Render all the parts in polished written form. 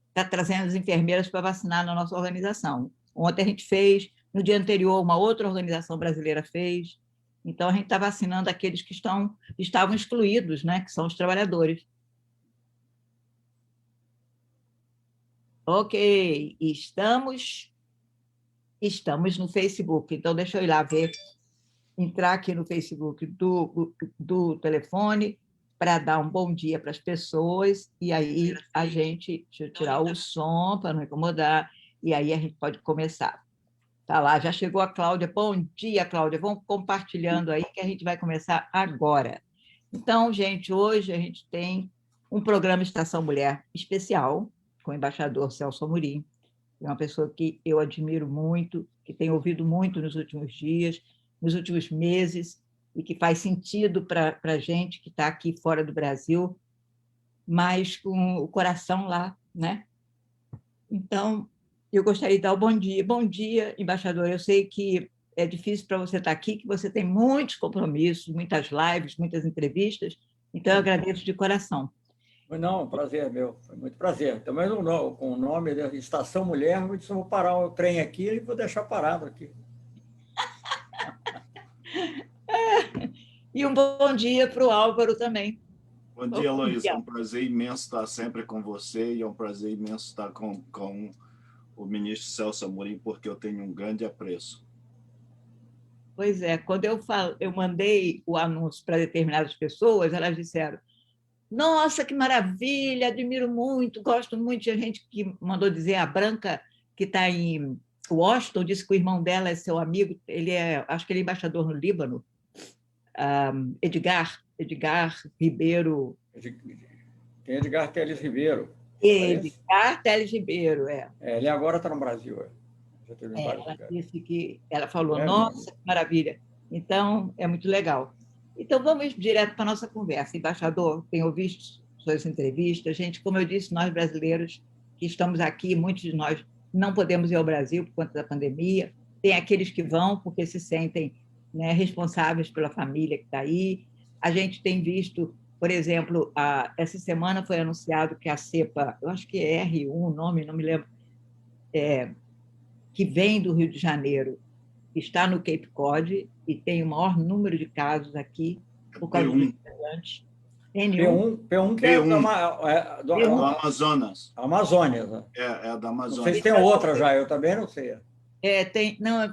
está trazendo as enfermeiras para vacinar na nossa organização. Ontem a gente fez, no dia anterior, uma outra organização brasileira fez. Então, a gente está vacinando aqueles que estavam excluídos, né, que são os trabalhadores. Ok, estamos no Facebook. Então, deixa eu ir lá ver, entrar aqui no Facebook do telefone para dar um bom dia para as pessoas, e aí a gente, deixa eu tirar o som para não incomodar, e aí a gente pode começar. Tá lá, já chegou a Cláudia. Bom dia, Cláudia. Vamos compartilhando aí que a gente vai começar agora. Então, gente, hoje a gente tem um programa Estação Mulher especial com o embaixador Celso Amorim, que é uma pessoa que eu admiro muito, que tenho ouvido muito nos últimos dias, nos últimos meses, e que faz sentido para a gente que está aqui fora do Brasil, mas com o coração lá, né? Então, eu gostaria de dar o bom dia. Bom dia, embaixador. Eu sei que é difícil para você estar aqui, que você tem muitos compromissos, muitas lives, muitas entrevistas, então eu agradeço de coração. Não, prazer meu, foi muito prazer. Também com o nome da Estação Mulher, eu disse, vou parar o trem aqui e vou deixar parado aqui. E um bom dia para o Álvaro também. Bom dia, Luiz. É um prazer imenso estar sempre com você e é um prazer imenso estar com o ministro Celso Amorim, porque eu tenho um grande apreço. Pois é, quando eu mandei o anúncio para determinadas pessoas, elas disseram: nossa, que maravilha, admiro muito, gosto muito de gente que mandou dizer, a Branca, que está em Washington, disse que o irmão dela é seu amigo, acho que ele é embaixador no Líbano, Edgar Ribeiro. Tem Edgar Teles Ribeiro. Edgar Teles Ribeiro, ele agora está no Brasil. Ela disse que, ela falou, nossa, que maravilha. Então, é muito legal. Então, vamos direto para a nossa conversa. Embaixador, tenho visto suas entrevistas. Gente, como eu disse, nós brasileiros que estamos aqui, muitos de nós não podemos ir ao Brasil por conta da pandemia. Tem aqueles que vão porque se sentem, né, responsáveis pela família que está aí. A gente tem visto, por exemplo, essa semana foi anunciado que a cepa, eu acho que é R1 o nome, não me lembro, que vem do Rio de Janeiro, está no Cape Cod e tem o maior número de casos aqui por causa dos estudantes. P1 que é do Amazonas. Amazônia. Né? É da Amazônia. Não sei se tem outra já, eu também não sei.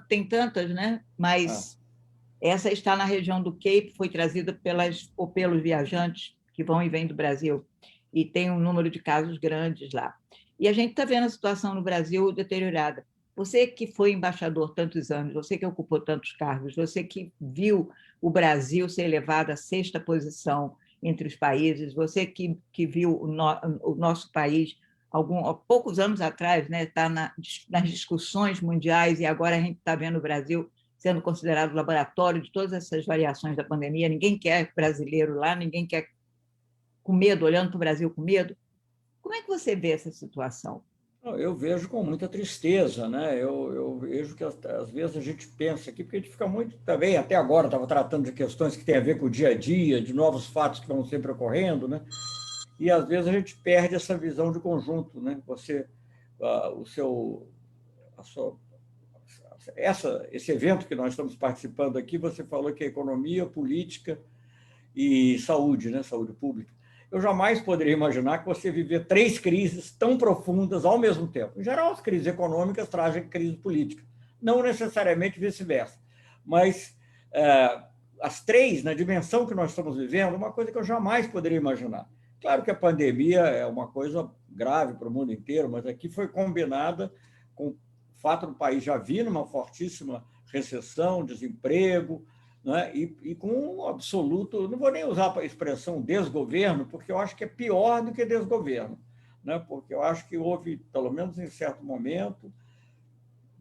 Tem tantas, né? Mas essa está na região do Cape, foi trazida pelos viajantes que vão e vêm do Brasil, e tem um número de casos grandes lá. E a gente está vendo a situação no Brasil deteriorada. Você que foi embaixador tantos anos, você que ocupou tantos cargos, você que viu o Brasil ser elevado à 6ª posição entre os países, você que viu o nosso país há poucos anos atrás, né, tá nas discussões mundiais, e agora a gente está vendo o Brasil sendo considerado laboratório de todas essas variações da pandemia. Ninguém quer brasileiro lá, ninguém quer com medo, olhando para o Brasil com medo. Como é que você vê essa situação? Eu vejo com muita tristeza, né? Eu vejo que às vezes a gente pensa aqui, porque a gente fica muito também, até agora estava tratando de questões que têm a ver com o dia a dia, de novos fatos que vão sempre ocorrendo, né? E às vezes a gente perde essa visão de conjunto, né? Esse evento que nós estamos participando aqui, você falou que é economia, política e saúde, né? Saúde pública. Eu jamais poderia imaginar que você viver 3 crises tão profundas ao mesmo tempo. Em geral, as crises econômicas trazem crise política, não necessariamente vice-versa. Mas as 3, na dimensão que nós estamos vivendo, é uma coisa que eu jamais poderia imaginar. Claro que a pandemia é uma coisa grave para o mundo inteiro, mas aqui foi combinada com o fato do país já vir numa fortíssima recessão, desemprego, né? E com um absoluto, não vou nem usar a expressão desgoverno, porque eu acho que é pior do que desgoverno, né? Porque eu acho que houve, pelo menos em certo momento,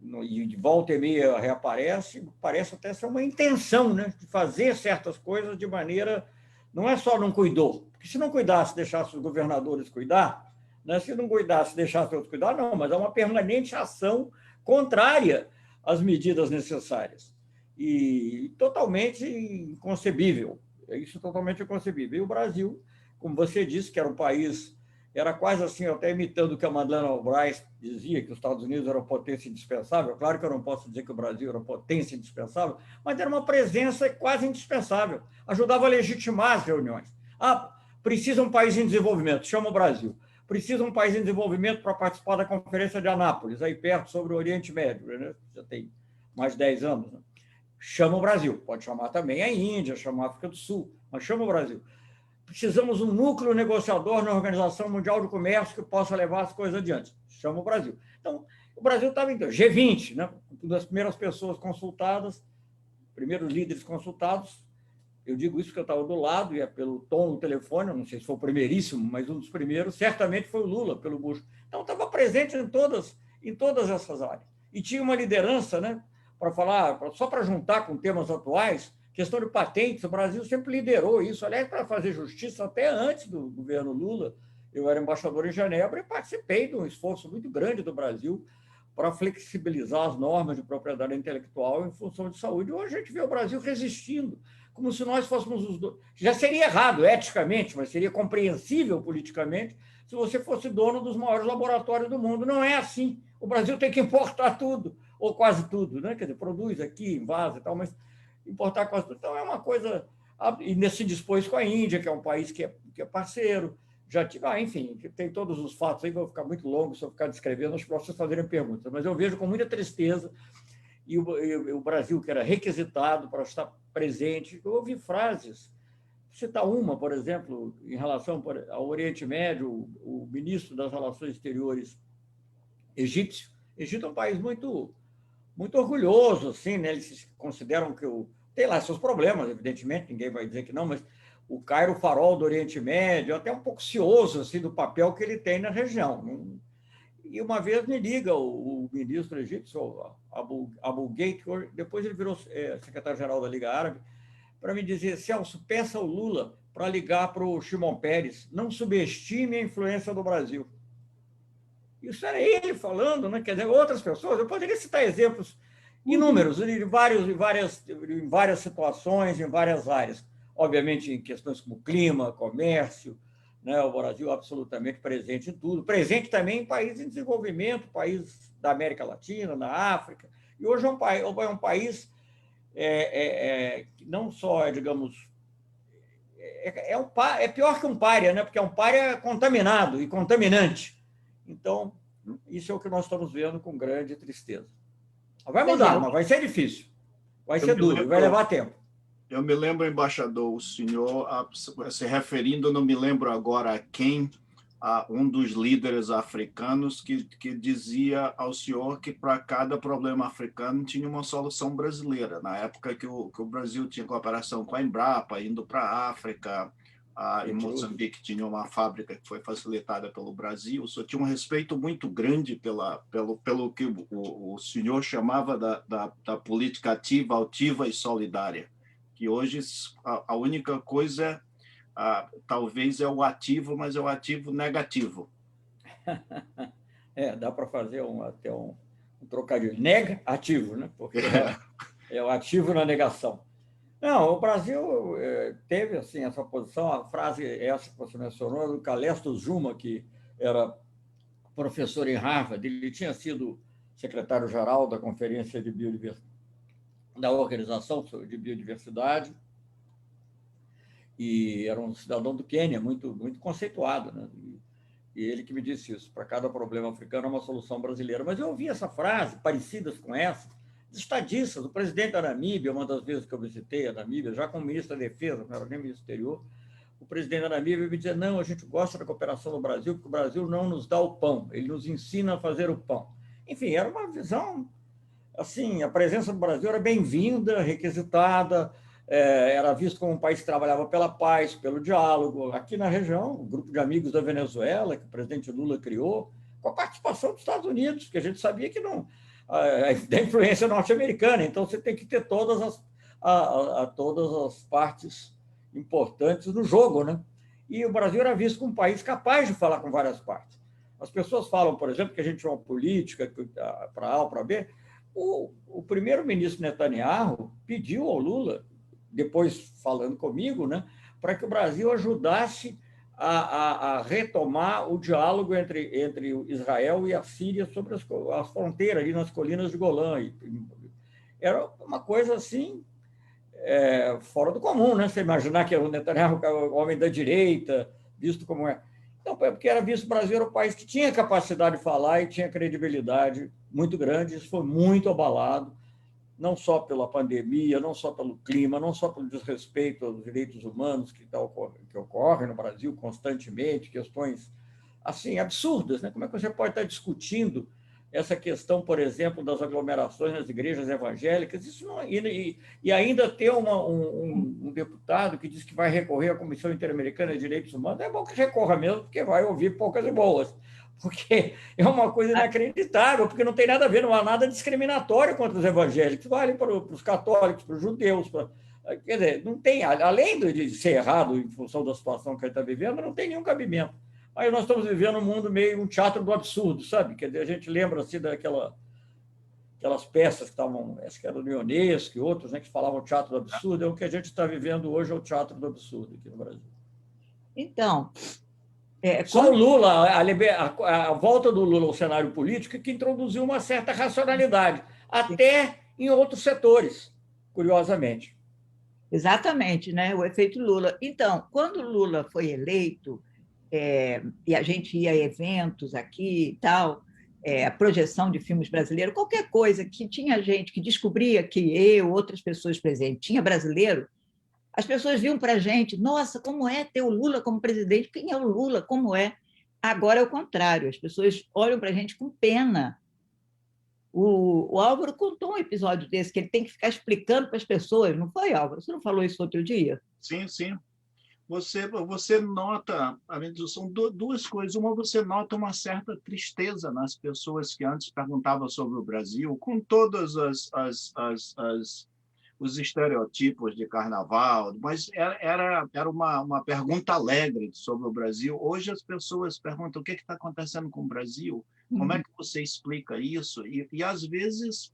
e de volta e meia reaparece, parece até ser uma intenção, né, de fazer certas coisas de maneira... Não é só não cuidou, porque se não cuidasse, deixasse os governadores cuidar, né? Se não cuidasse, deixasse outros cuidar, não, mas é uma permanente ação contrária às medidas necessárias. E totalmente inconcebível. Isso é totalmente inconcebível. E o Brasil, como você disse, que era um país era quase assim, até imitando o que a Madeleine Albright dizia, que os Estados Unidos eram potência indispensável. Claro que eu não posso dizer que o Brasil era potência indispensável, mas era uma presença quase indispensável. Ajudava a legitimar as reuniões. Precisa um país em desenvolvimento, chama o Brasil. Precisa um país em desenvolvimento para participar da Conferência de Anápolis, aí perto, sobre o Oriente Médio, né? Já tem mais de 10 anos. Né? Chama o Brasil. Pode chamar também a Índia, chama a África do Sul, mas chama o Brasil. Precisamos um núcleo negociador na Organização Mundial do Comércio que possa levar as coisas adiante. Chama o Brasil. Então, o Brasil estava em G20, né? Uma das primeiras pessoas consultadas, primeiros líderes consultados. Eu digo isso porque eu estava do lado, e é pelo tom do telefone, eu não sei se foi o primeiríssimo, mas um dos primeiros, certamente foi o Lula, pelo Bush. Então, estava presente em todas essas áreas. E tinha uma liderança, né, para falar, só para juntar com temas atuais, questão de patentes, o Brasil sempre liderou isso, aliás, para fazer justiça, até antes do governo Lula. Eu era embaixador em Genebra e participei de um esforço muito grande do Brasil para flexibilizar as normas de propriedade intelectual em função de saúde. Hoje a gente vê o Brasil resistindo, como se nós fôssemos os dois. Já seria errado eticamente, mas seria compreensível politicamente se você fosse dono dos maiores laboratórios do mundo. Não é assim. O Brasil tem que importar tudo, ou quase tudo, né? Quer dizer, produz aqui, invasa e tal, mas importar quase tudo. Então, é uma coisa... E nesse dispôs com a Índia, que é um país que é parceiro. Já tive, enfim, tem todos os fatos aí, vou ficar muito longo se eu ficar descrevendo, acho que vocês fazerem perguntas, mas eu vejo com muita tristeza, e o Brasil, que era requisitado para estar presente, eu ouvi frases, vou citar uma, por exemplo, em relação ao Oriente Médio, o ministro das Relações Exteriores egípcio. O Egito é um país muito, muito orgulhoso, assim, né? Eles consideram que tem lá seus problemas, evidentemente, ninguém vai dizer que não, mas o Cairo, o farol do Oriente Médio, até um pouco cioso assim, do papel que ele tem na região. E uma vez me liga o ministro egípcio, Abu Gate, depois ele virou secretário-geral da Liga Árabe, para me dizer: Celso, peça ao Lula para ligar para o Shimon Peres, não subestime a influência do Brasil. Isso era ele falando, né? Quer dizer, outras pessoas, eu poderia citar exemplos inúmeros, em várias situações, em várias áreas. Obviamente, em questões como clima, comércio, né? O Brasil absolutamente presente em tudo. Presente também em países em desenvolvimento, países da América Latina, na África. E hoje é um país que não só digamos, é pior que um pária, né? Porque é um pária contaminado e contaminante. Então, isso é o que nós estamos vendo com grande tristeza. Vai mudar, mas vai ser difícil. Vai ser duro, vai levar tempo. Eu me lembro, embaixador, o senhor se referindo, não me lembro agora a quem, a um dos líderes africanos que dizia ao senhor que para cada problema africano tinha uma solução brasileira. Na época que o Brasil tinha cooperação com a Embrapa, indo para a África, em Moçambique tinha uma fábrica que foi facilitada pelo Brasil. O senhor tinha um respeito muito grande pelo que o senhor chamava da política ativa, altiva e solidária, que hoje a única coisa talvez é o ativo, mas é o ativo negativo. Dá para fazer até um trocadilho. Negativo, né? Porque é o ativo na negação. Não, o Brasil teve assim, essa posição, a frase essa que você mencionou, do Calixto Zuma, que era professor em Harvard, ele tinha sido secretário-geral da Conferência de Biodiversidade, da Organização de Biodiversidade, e era um cidadão do Quênia, muito, muito conceituado, né? E ele que me disse isso: para cada problema africano é uma solução brasileira. Mas eu ouvi essa frase, parecidas com essa, de estadistas. O presidente da Namíbia, uma das vezes que eu visitei a Namíbia, já como ministro da Defesa, não era nem ministro do exterior, o presidente da Namíbia me dizia: não, a gente gosta da cooperação do Brasil, porque o Brasil não nos dá o pão, ele nos ensina a fazer o pão. Enfim, era uma visão, assim, a presença do Brasil era bem-vinda, requisitada, era visto como um país que trabalhava pela paz, pelo diálogo. Aqui na região, o grupo de amigos da Venezuela, que o presidente Lula criou, com a participação dos Estados Unidos, que a gente sabia que não... da influência norte-americana, então você tem que ter todas as partes importantes no jogo, né? E o Brasil era visto como um país capaz de falar com várias partes. As pessoas falam, por exemplo, que a gente tinha uma política para A ou para B. O primeiro-ministro Netanyahu pediu ao Lula, depois falando comigo, né, para que o Brasil ajudasse a retomar o diálogo entre Israel e a Síria sobre as fronteiras, ali nas colinas de Golã. Era uma coisa assim, fora do comum, né? Você imaginar que o Netanyahu é o homem da direita, visto como é. Então, porque era visto o Brasil era um país que tinha capacidade de falar e tinha credibilidade muito grande, isso foi muito abalado, não só pela pandemia, não só pelo clima, não só pelo desrespeito aos direitos humanos que ocorre no Brasil constantemente, questões assim absurdas, né? Como é que você pode estar discutindo essa questão, por exemplo, das aglomerações nas igrejas evangélicas? Isso não, e ainda ter um deputado que diz que vai recorrer à Comissão Interamericana de Direitos Humanos, é bom que recorra mesmo, porque vai ouvir poucas e boas, porque é uma coisa inacreditável, porque não tem nada a ver, não há nada discriminatório contra os evangélicos, vale para os católicos, para os judeus, quer dizer, não tem, além de ser errado em função da situação que ele está vivendo, não tem nenhum cabimento. Aí nós estamos vivendo um mundo meio um teatro do absurdo, sabe? Quer dizer, a gente lembra assim aquelas peças que estavam, acho que era o Ionesco e outros, né, que falavam teatro do absurdo, é o que a gente está vivendo hoje, é o teatro do absurdo aqui no Brasil. Então, só o Lula, a volta do Lula ao cenário político, que introduziu uma certa racionalidade, até em outros setores, curiosamente. Exatamente, né? O efeito Lula. Então, quando o Lula foi eleito, e a gente ia a eventos aqui e tal, a projeção de filmes brasileiros, qualquer coisa que tinha gente que descobria que eu, outras pessoas presentes, tinha brasileiro, as pessoas viam para a gente, nossa, como é ter o Lula como presidente? Quem é o Lula? Como é? Agora é o contrário, as pessoas olham para a gente com pena. O Álvaro contou um episódio desse, que ele tem que ficar explicando para as pessoas, não foi, Álvaro? Você não falou isso outro dia? Sim, sim. Você nota, são duas coisas. Uma, você nota uma certa tristeza nas pessoas que antes perguntavam sobre o Brasil, com todos os estereotipos de carnaval, mas era uma pergunta alegre sobre o Brasil. Hoje as pessoas perguntam o que está acontecendo com o Brasil, como é que você explica isso? E às vezes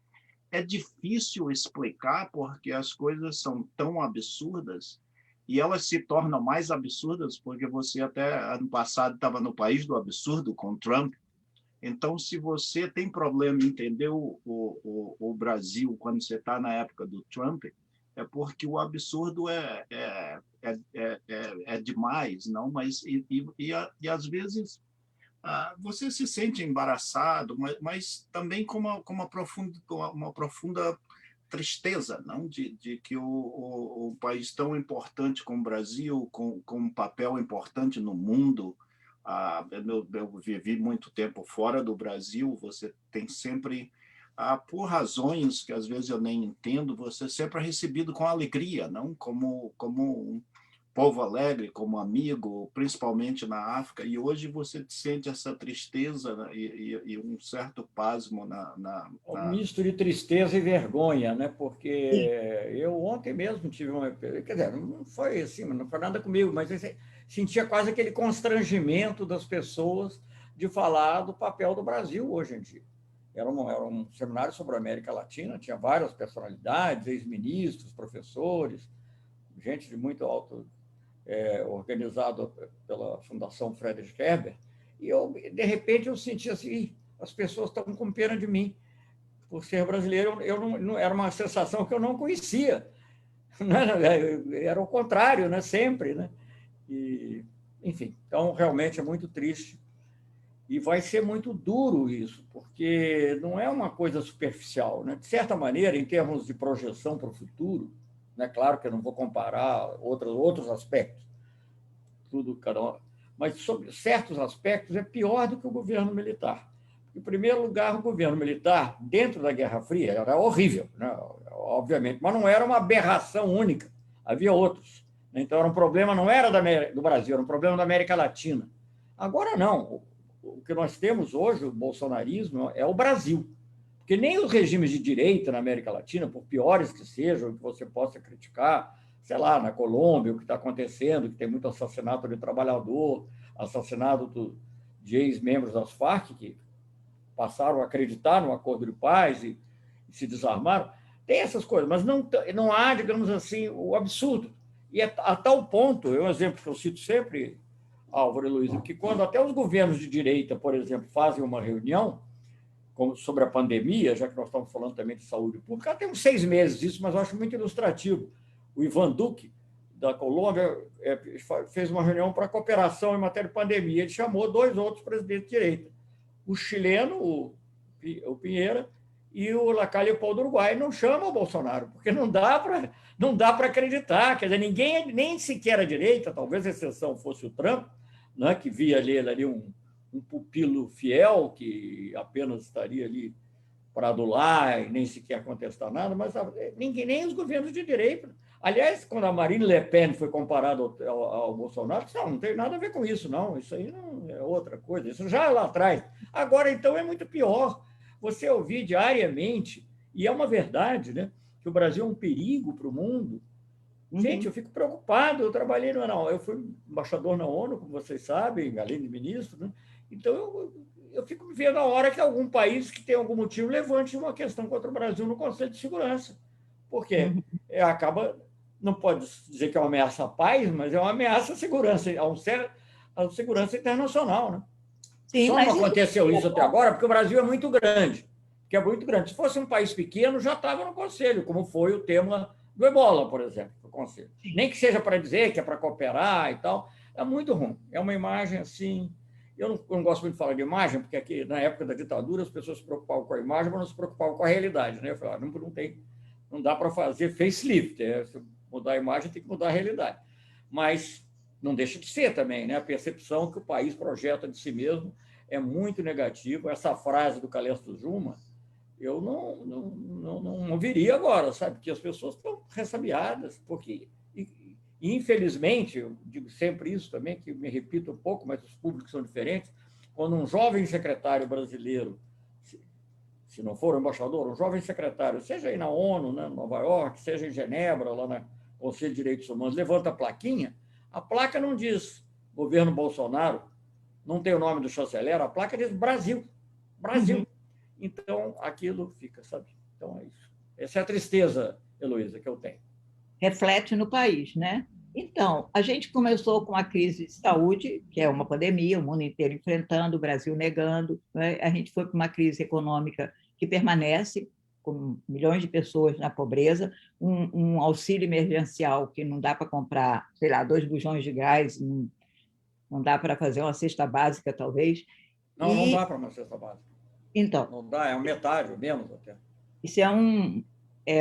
é difícil explicar porque as coisas são tão absurdas e elas se tornam mais absurdas porque você até ano passado estava no país do absurdo com Trump. Então, se você tem problema em entender o Brasil quando você está na época do Trump, é porque o absurdo é demais, não? Mas e às vezes você se sente embaraçado, mas também com uma profunda tristeza, não, de que o país tão importante como o Brasil, com um papel importante no mundo. Eu vivi muito tempo fora do Brasil, você tem sempre, por razões que às vezes eu nem entendo, você sempre é recebido com alegria, não como um povo alegre, como amigo, principalmente na África, e hoje você sente essa tristeza, né, e um certo pasmo Um misto de tristeza e vergonha, né? Porque eu ontem mesmo tive uma... Quer dizer, não foi assim, não foi nada comigo, mas eu sentia quase aquele constrangimento das pessoas de falar do papel do Brasil hoje em dia. Era um seminário sobre a América Latina, tinha várias personalidades, ex-ministros, professores, gente de muito alto... organizado pela Fundação Friedrich Ebert, e de repente eu senti assim, as pessoas estão com pena de mim por ser brasileiro. Eu não era uma sensação que eu não conhecia, né? Era o contrário, né? Sempre, né? E, enfim, então realmente é muito triste e vai ser muito duro isso, porque não é uma coisa superficial, né? De certa maneira, em termos de projeção para o futuro, né? Claro que eu não vou comparar outros aspectos, tudo cada um, mas sobre certos aspectos é pior do que o governo militar. Em primeiro lugar, o governo militar, dentro da Guerra Fria, era horrível, né? Obviamente, mas não era uma aberração única, havia outros. Então, era um problema, não era do Brasil, era um problema da América Latina. Agora, não. O que nós temos hoje, o bolsonarismo, é o Brasil. Porque nem os regimes de direita na América Latina, por piores que sejam, que você possa criticar, sei lá, na Colômbia, o que está acontecendo, que tem muito assassinato de trabalhador, assassinato de ex-membros das Farc, que passaram a acreditar no acordo de paz e se desarmaram. Tem essas coisas, mas não há, digamos assim, o absurdo. E a tal ponto, é um exemplo que eu cito sempre, Álvaro e Luísa, que quando até os governos de direita, por exemplo, fazem uma reunião como sobre a pandemia, já que nós estamos falando também de saúde pública, tem uns 6 meses isso, mas eu acho muito ilustrativo. O Ivan Duque, da Colômbia, fez uma reunião para cooperação em matéria de pandemia. Ele chamou 2 outros presidentes de direita, o chileno, o Pinheira, e o Lacalle Pou do Uruguai. Não chama o Bolsonaro, porque não dá para acreditar. Quer dizer, ninguém, nem sequer a direita, talvez a exceção fosse o Trump, né, que via nele ali um pupilo fiel, que apenas estaria ali para adular e nem sequer contestar nada, mas ninguém, nem os governos de direita. Aliás, quando a Marine Le Pen foi comparada ao Bolsonaro, não tem nada a ver com isso, não. Isso aí não é outra coisa. Isso já lá atrás. Agora, então, é muito pior. Você ouvir diariamente, e é uma verdade, né, que o Brasil é um perigo para o mundo. Gente, eu fico preocupado. Eu trabalhei eu fui embaixador na ONU, como vocês sabem, além de ministro, né? Então, eu fico vendo a hora que algum país que tem algum motivo levante uma questão contra o Brasil no Conselho de Segurança. Porque acaba, não pode dizer que é uma ameaça à paz, mas é uma ameaça à segurança, à segurança internacional. Né? Sim, só não aconteceu isso até agora porque o Brasil é muito grande. Que é muito grande. Se fosse um país pequeno, já estava no Conselho, como foi o tema do Ebola, por exemplo, do Conselho. Nem que seja para dizer que é para cooperar e tal. É muito ruim. É uma imagem assim... Eu não gosto muito de falar de imagem, porque aqui, na época da ditadura, as pessoas se preocupavam com a imagem, mas não se preocupavam com a realidade. Né? Eu falei, não dá para fazer facelift. Se mudar a imagem, tem que mudar a realidade. Mas não deixa de ser também, né? A percepção que o país projeta de si mesmo é muito negativa. Essa frase do Calixto Juma, eu não viria agora, sabe? Porque as pessoas estão ressabiadas, porque... E, infelizmente, eu digo sempre isso também, que me repito um pouco, mas os públicos são diferentes, quando um jovem secretário brasileiro, se não for um embaixador, um jovem secretário, seja aí na ONU, né, em Nova York, seja em Genebra, lá na Conselho de Direitos Humanos, levanta a plaquinha, a placa não diz governo Bolsonaro, não tem o nome do chanceler, a placa diz Brasil. Brasil. Então, aquilo fica, sabe? Então, é isso. Essa é a tristeza, Heloísa, que eu tenho. Reflete no país, né? Então, a gente começou com a crise de saúde, que é uma pandemia, o mundo inteiro enfrentando, o Brasil negando, né? A gente foi para uma crise econômica que permanece, com milhões de pessoas na pobreza, um auxílio emergencial que não dá para comprar, sei lá, 2 bujões de gás, não dá para fazer uma cesta básica, talvez. Não dá para uma cesta básica. Então, não dá, é metade, menos até. Isso é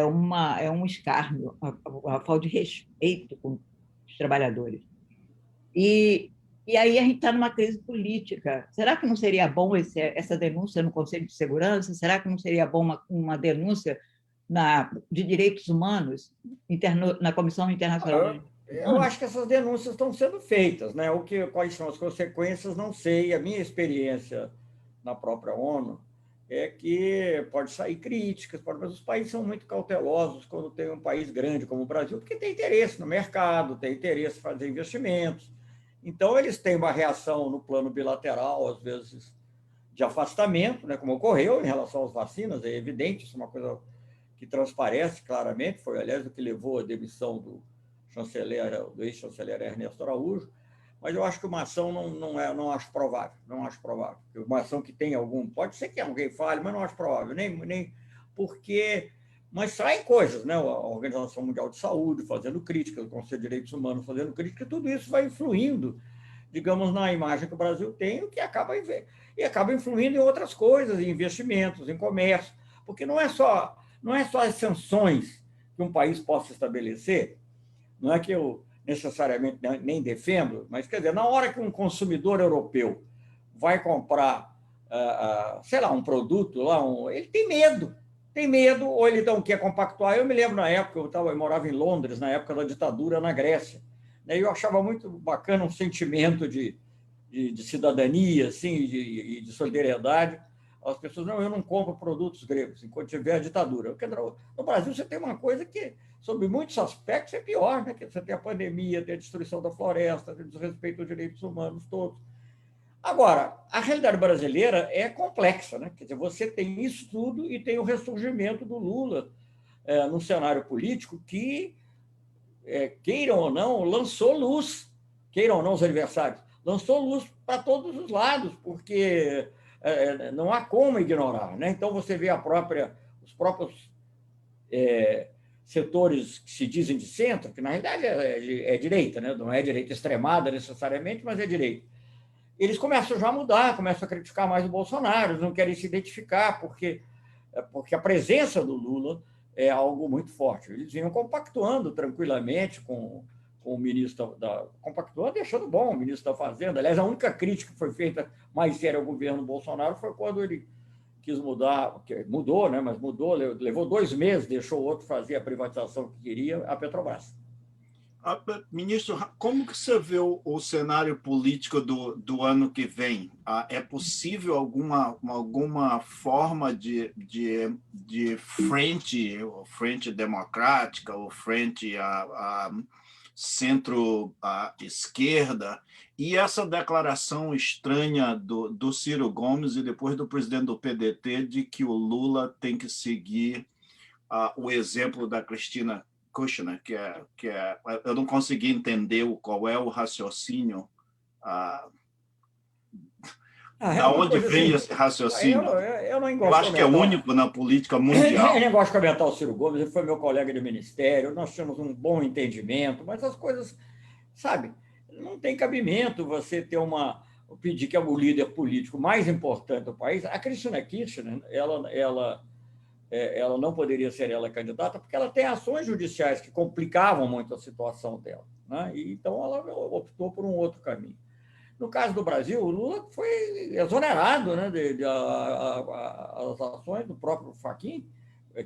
um escárnio, a falta de respeito com os trabalhadores. E aí a gente está numa crise política. Será que não seria bom essa denúncia no Conselho de Segurança? Será que não seria bom uma denúncia de direitos humanos na Comissão Internacional? Eu acho que essas denúncias estão sendo feitas, né? Quais são as consequências, não sei. A minha experiência na própria ONU é que pode sair críticas, mas os países são muito cautelosos quando tem um país grande como o Brasil, porque tem interesse no mercado, tem interesse em fazer investimentos. Então, eles têm uma reação no plano bilateral, às vezes, de afastamento, né, como ocorreu em relação às vacinas, é evidente, isso é uma coisa que transparece claramente, foi, aliás, o que levou à demissão do ex-chanceler Ernesto Araújo, mas eu acho que uma ação não acho provável, Uma ação que tem pode ser que alguém fale, mas não acho provável, nem porque... Mas saem coisas, né? A Organização Mundial de Saúde fazendo críticas, o Conselho de Direitos Humanos fazendo crítica, tudo isso vai influindo, digamos, na imagem que o Brasil tem, o que acaba influindo em outras coisas, em investimentos, em comércio, porque não é só as sanções que um país possa estabelecer, não é que eu necessariamente nem defendo, mas, quer dizer, na hora que um consumidor europeu vai comprar, sei lá, um produto, ele tem medo, ou ele não quer compactuar. Eu me lembro na época, eu morava em Londres, na época da ditadura na Grécia, né, e eu achava muito bacana um sentimento de cidadania, assim, e de solidariedade. As pessoas, não, eu não compro produtos gregos enquanto tiver a ditadura. No Brasil, você tem uma coisa que, sob muitos aspectos, é pior, né? Você tem a pandemia, tem a destruição da floresta, tem o desrespeito aos direitos humanos todos. Agora, a realidade brasileira é complexa, né? Quer dizer, você tem isso tudo e tem o ressurgimento do Lula no cenário político que, queiram ou não, lançou luz, queiram ou não os adversários, lançou luz para todos os lados, porque não há como ignorar, né? Então, você vê os próprios setores que se dizem de centro, que na realidade é direita, né? Não é direita extremada necessariamente, mas é direita. Eles começam já a mudar, começam a criticar mais o Bolsonaro, eles não querem se identificar, porque a presença do Lula é algo muito forte. Eles vinham compactuando tranquilamente com o ministro compactuando, deixando bom o ministro da Fazenda. Aliás, a única crítica que foi feita mais séria ao governo Bolsonaro foi quando ele quis mudar, mudou, né? Mas mudou, levou 2 meses, deixou o outro fazer a privatização que queria, a Petrobras. Ministro, como que você vê o cenário político do ano que vem? É possível alguma forma de frente democrática, ou frente a centro-esquerda? E essa declaração estranha do Ciro Gomes e depois do presidente do PDT de que o Lula tem que seguir o exemplo da Cristina Kirchner, que eu não consegui entender qual é o raciocínio, da onde vem assim, esse raciocínio. Eu não eu acho que é único na política mundial. Eu nem gosto de comentar o Ciro Gomes, ele foi meu colega de ministério, nós tínhamos um bom entendimento, mas as coisas, sabe, não tem cabimento você ter pedir que é o líder político mais importante do país. A Cristina Kirchner, ela não poderia ser ela candidata, porque ela tem ações judiciais que complicavam muito a situação dela, né? E, então, ela optou por um outro caminho. No caso do Brasil, o Lula foi exonerado, né, as ações do próprio Fachin,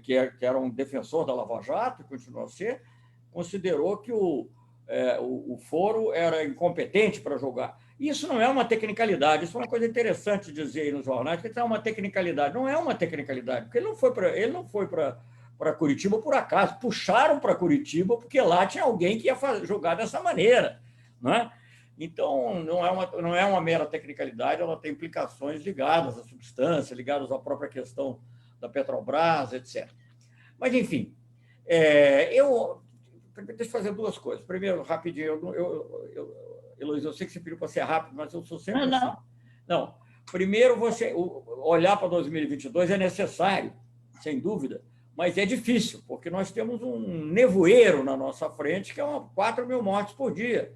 que era um defensor da Lava Jato, e continua a ser, considerou que o foro era incompetente para julgar. Isso não é uma tecnicalidade, isso é uma coisa interessante dizer aí nos jornais, que isso é uma tecnicalidade. Não é uma tecnicalidade, porque ele não foi para Curitiba por acaso, puxaram para Curitiba porque lá tinha alguém que ia julgar dessa maneira, não é? Então, não é uma mera tecnicalidade, ela tem implicações ligadas à substância, ligadas à própria questão da Petrobras, etc. Mas, enfim, deixa eu fazer 2 coisas. Primeiro, rapidinho, Heloísa, eu sei que você pediu para ser rápido, mas eu sou sempre assim. Não, primeiro, olhar para 2022 é necessário, sem dúvida, mas é difícil, porque nós temos um nevoeiro na nossa frente, que é 4 mil mortes por dia.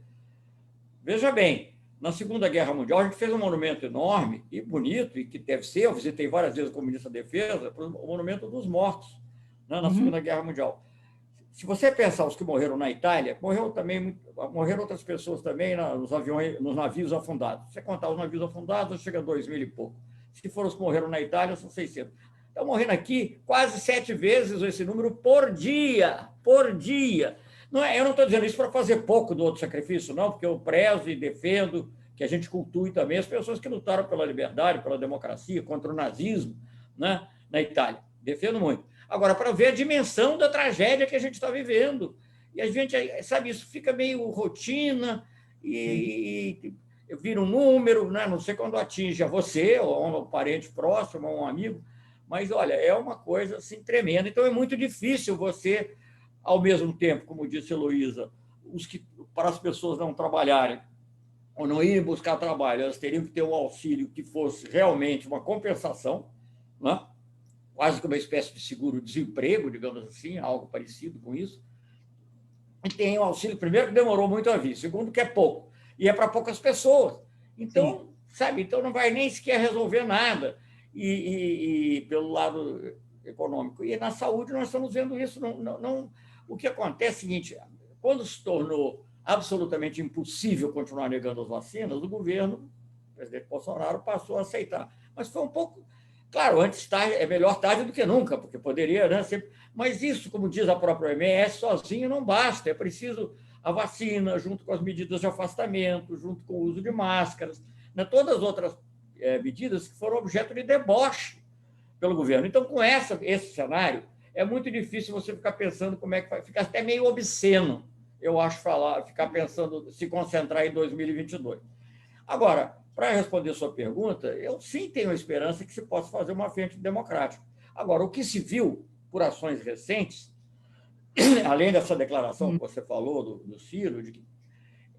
Veja bem, na Segunda Guerra Mundial, a gente fez um monumento enorme e bonito, e que deve ser, eu visitei várias vezes como ministro da Defesa, o Monumento dos Mortos, né, na Segunda Guerra Mundial. Se você pensar os que morreram na Itália, morreram outras pessoas também nos navios afundados. Se você contar os navios afundados, chega a 2.000 e pouco. Se foram os que morreram na Itália, são 600. Estão morrendo aqui quase 7 vezes esse número por dia. Por dia. Eu não estou dizendo isso para fazer pouco do outro sacrifício, não, porque eu prezo e defendo que a gente cultue também as pessoas que lutaram pela liberdade, pela democracia, contra o nazismo, né, na Itália. Defendo muito. Agora, para ver a dimensão da tragédia que a gente está vivendo. E a gente, sabe, isso fica meio rotina e vira um número, né? Não sei quando atinge a você, ou a um parente próximo, ou um amigo, mas, olha, é uma coisa assim, tremenda. Então, é muito difícil você, ao mesmo tempo, como disse a Heloísa, para as pessoas não trabalharem ou não irem buscar trabalho, elas teriam que ter um auxílio que fosse realmente uma compensação, né? Quase como uma espécie de seguro-desemprego, digamos assim, algo parecido com isso. E tem o auxílio, primeiro, que demorou muito a vir, segundo, que é pouco, e é para poucas pessoas. Então, sabe, então não vai nem sequer resolver nada e pelo lado econômico. E na saúde nós estamos vendo isso. O que acontece é o seguinte, quando se tornou absolutamente impossível continuar negando as vacinas, o governo, o presidente Bolsonaro, passou a aceitar. Mas foi um pouco... Claro, antes tarde, é melhor tarde do que nunca, porque poderia, né? Mas isso, como diz a própria OMS, sozinho não basta. É preciso a vacina, junto com as medidas de afastamento, junto com o uso de máscaras, né? Todas as outras medidas que foram objeto de deboche pelo governo. Então, com esse cenário, é muito difícil você ficar pensando como é que vai. Fica até meio obsceno, eu acho, ficar pensando, se concentrar em 2022. Agora, para responder a sua pergunta, eu sim tenho a esperança que se possa fazer uma frente democrática. Agora, o que se viu por ações recentes, além dessa declaração que você falou do Ciro, de que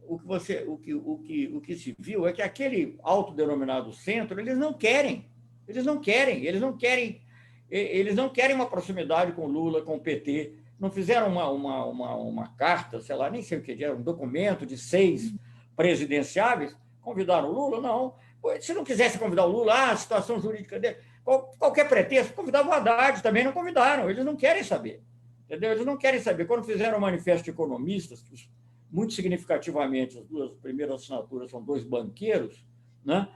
o que se viu é que aquele autodenominado centro, eles não querem uma proximidade com Lula, com o PT, não fizeram uma carta, sei lá, nem sei o que era, um documento de 6 presidenciáveis, convidaram o Lula? Não. Se não quisesse convidar o Lula, a situação jurídica dele, qualquer pretexto, convidavam o Haddad, também não convidaram, eles não querem saber. Entendeu? Eles não querem saber. Quando fizeram o Manifesto de Economistas, que muito significativamente as 2 primeiras assinaturas são 2 banqueiros, né?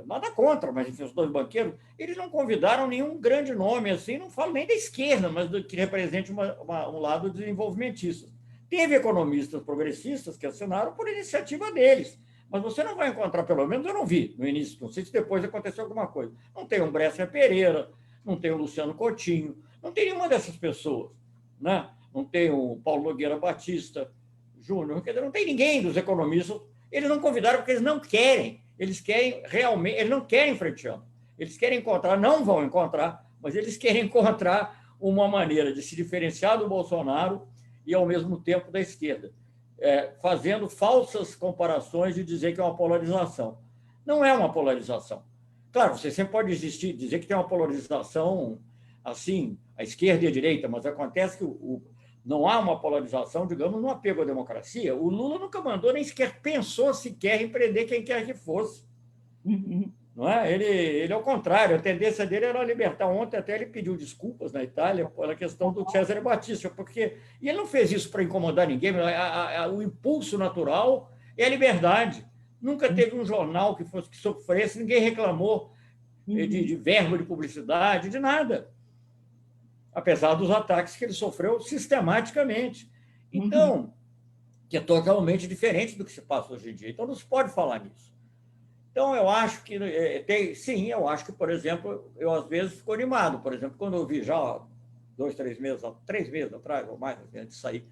Nada contra, mas enfim, os 2 banqueiros, eles não convidaram nenhum grande nome, assim, não falo nem da esquerda, mas que represente um lado desenvolvimentista. Teve economistas progressistas que assinaram por iniciativa deles, mas você não vai encontrar, pelo menos eu não vi no início, não sei se depois aconteceu alguma coisa. Não tem o Bresser Pereira, não tem o Luciano Coutinho, não tem nenhuma dessas pessoas, né? Não tem o Paulo Nogueira Batista Júnior, quer dizer, não tem ninguém dos economistas. Eles não convidaram porque eles não querem. Eles querem realmente, eles não querem frente ampla. Eles querem encontrar, não vão encontrar, mas eles querem encontrar uma maneira de se diferenciar do Bolsonaro e, ao mesmo tempo, da esquerda, fazendo falsas comparações de dizer que é uma polarização. Não é uma polarização. Claro, você sempre pode dizer que tem uma polarização assim, a esquerda e a direita, mas acontece que não há uma polarização, digamos, no apego à democracia. O Lula nunca mandou, nem sequer pensou sequer em prender quem quer que fosse. Não é? Ele, ao contrário, a tendência dele era libertar. Ontem até ele pediu desculpas na Itália pela questão do Cesare Battisti, e ele não fez isso para incomodar ninguém. O impulso natural é a liberdade. Nunca teve um jornal que sofresse, ninguém reclamou de verba de publicidade, de nada. Apesar dos ataques que ele sofreu sistematicamente. Então, que é totalmente diferente do que se passa hoje em dia. Então, não se pode falar nisso. Então, eu acho que eu acho que, por exemplo, eu às vezes fico animado. Por exemplo, quando eu vi já 3 meses atrás, ou mais, antes de sair,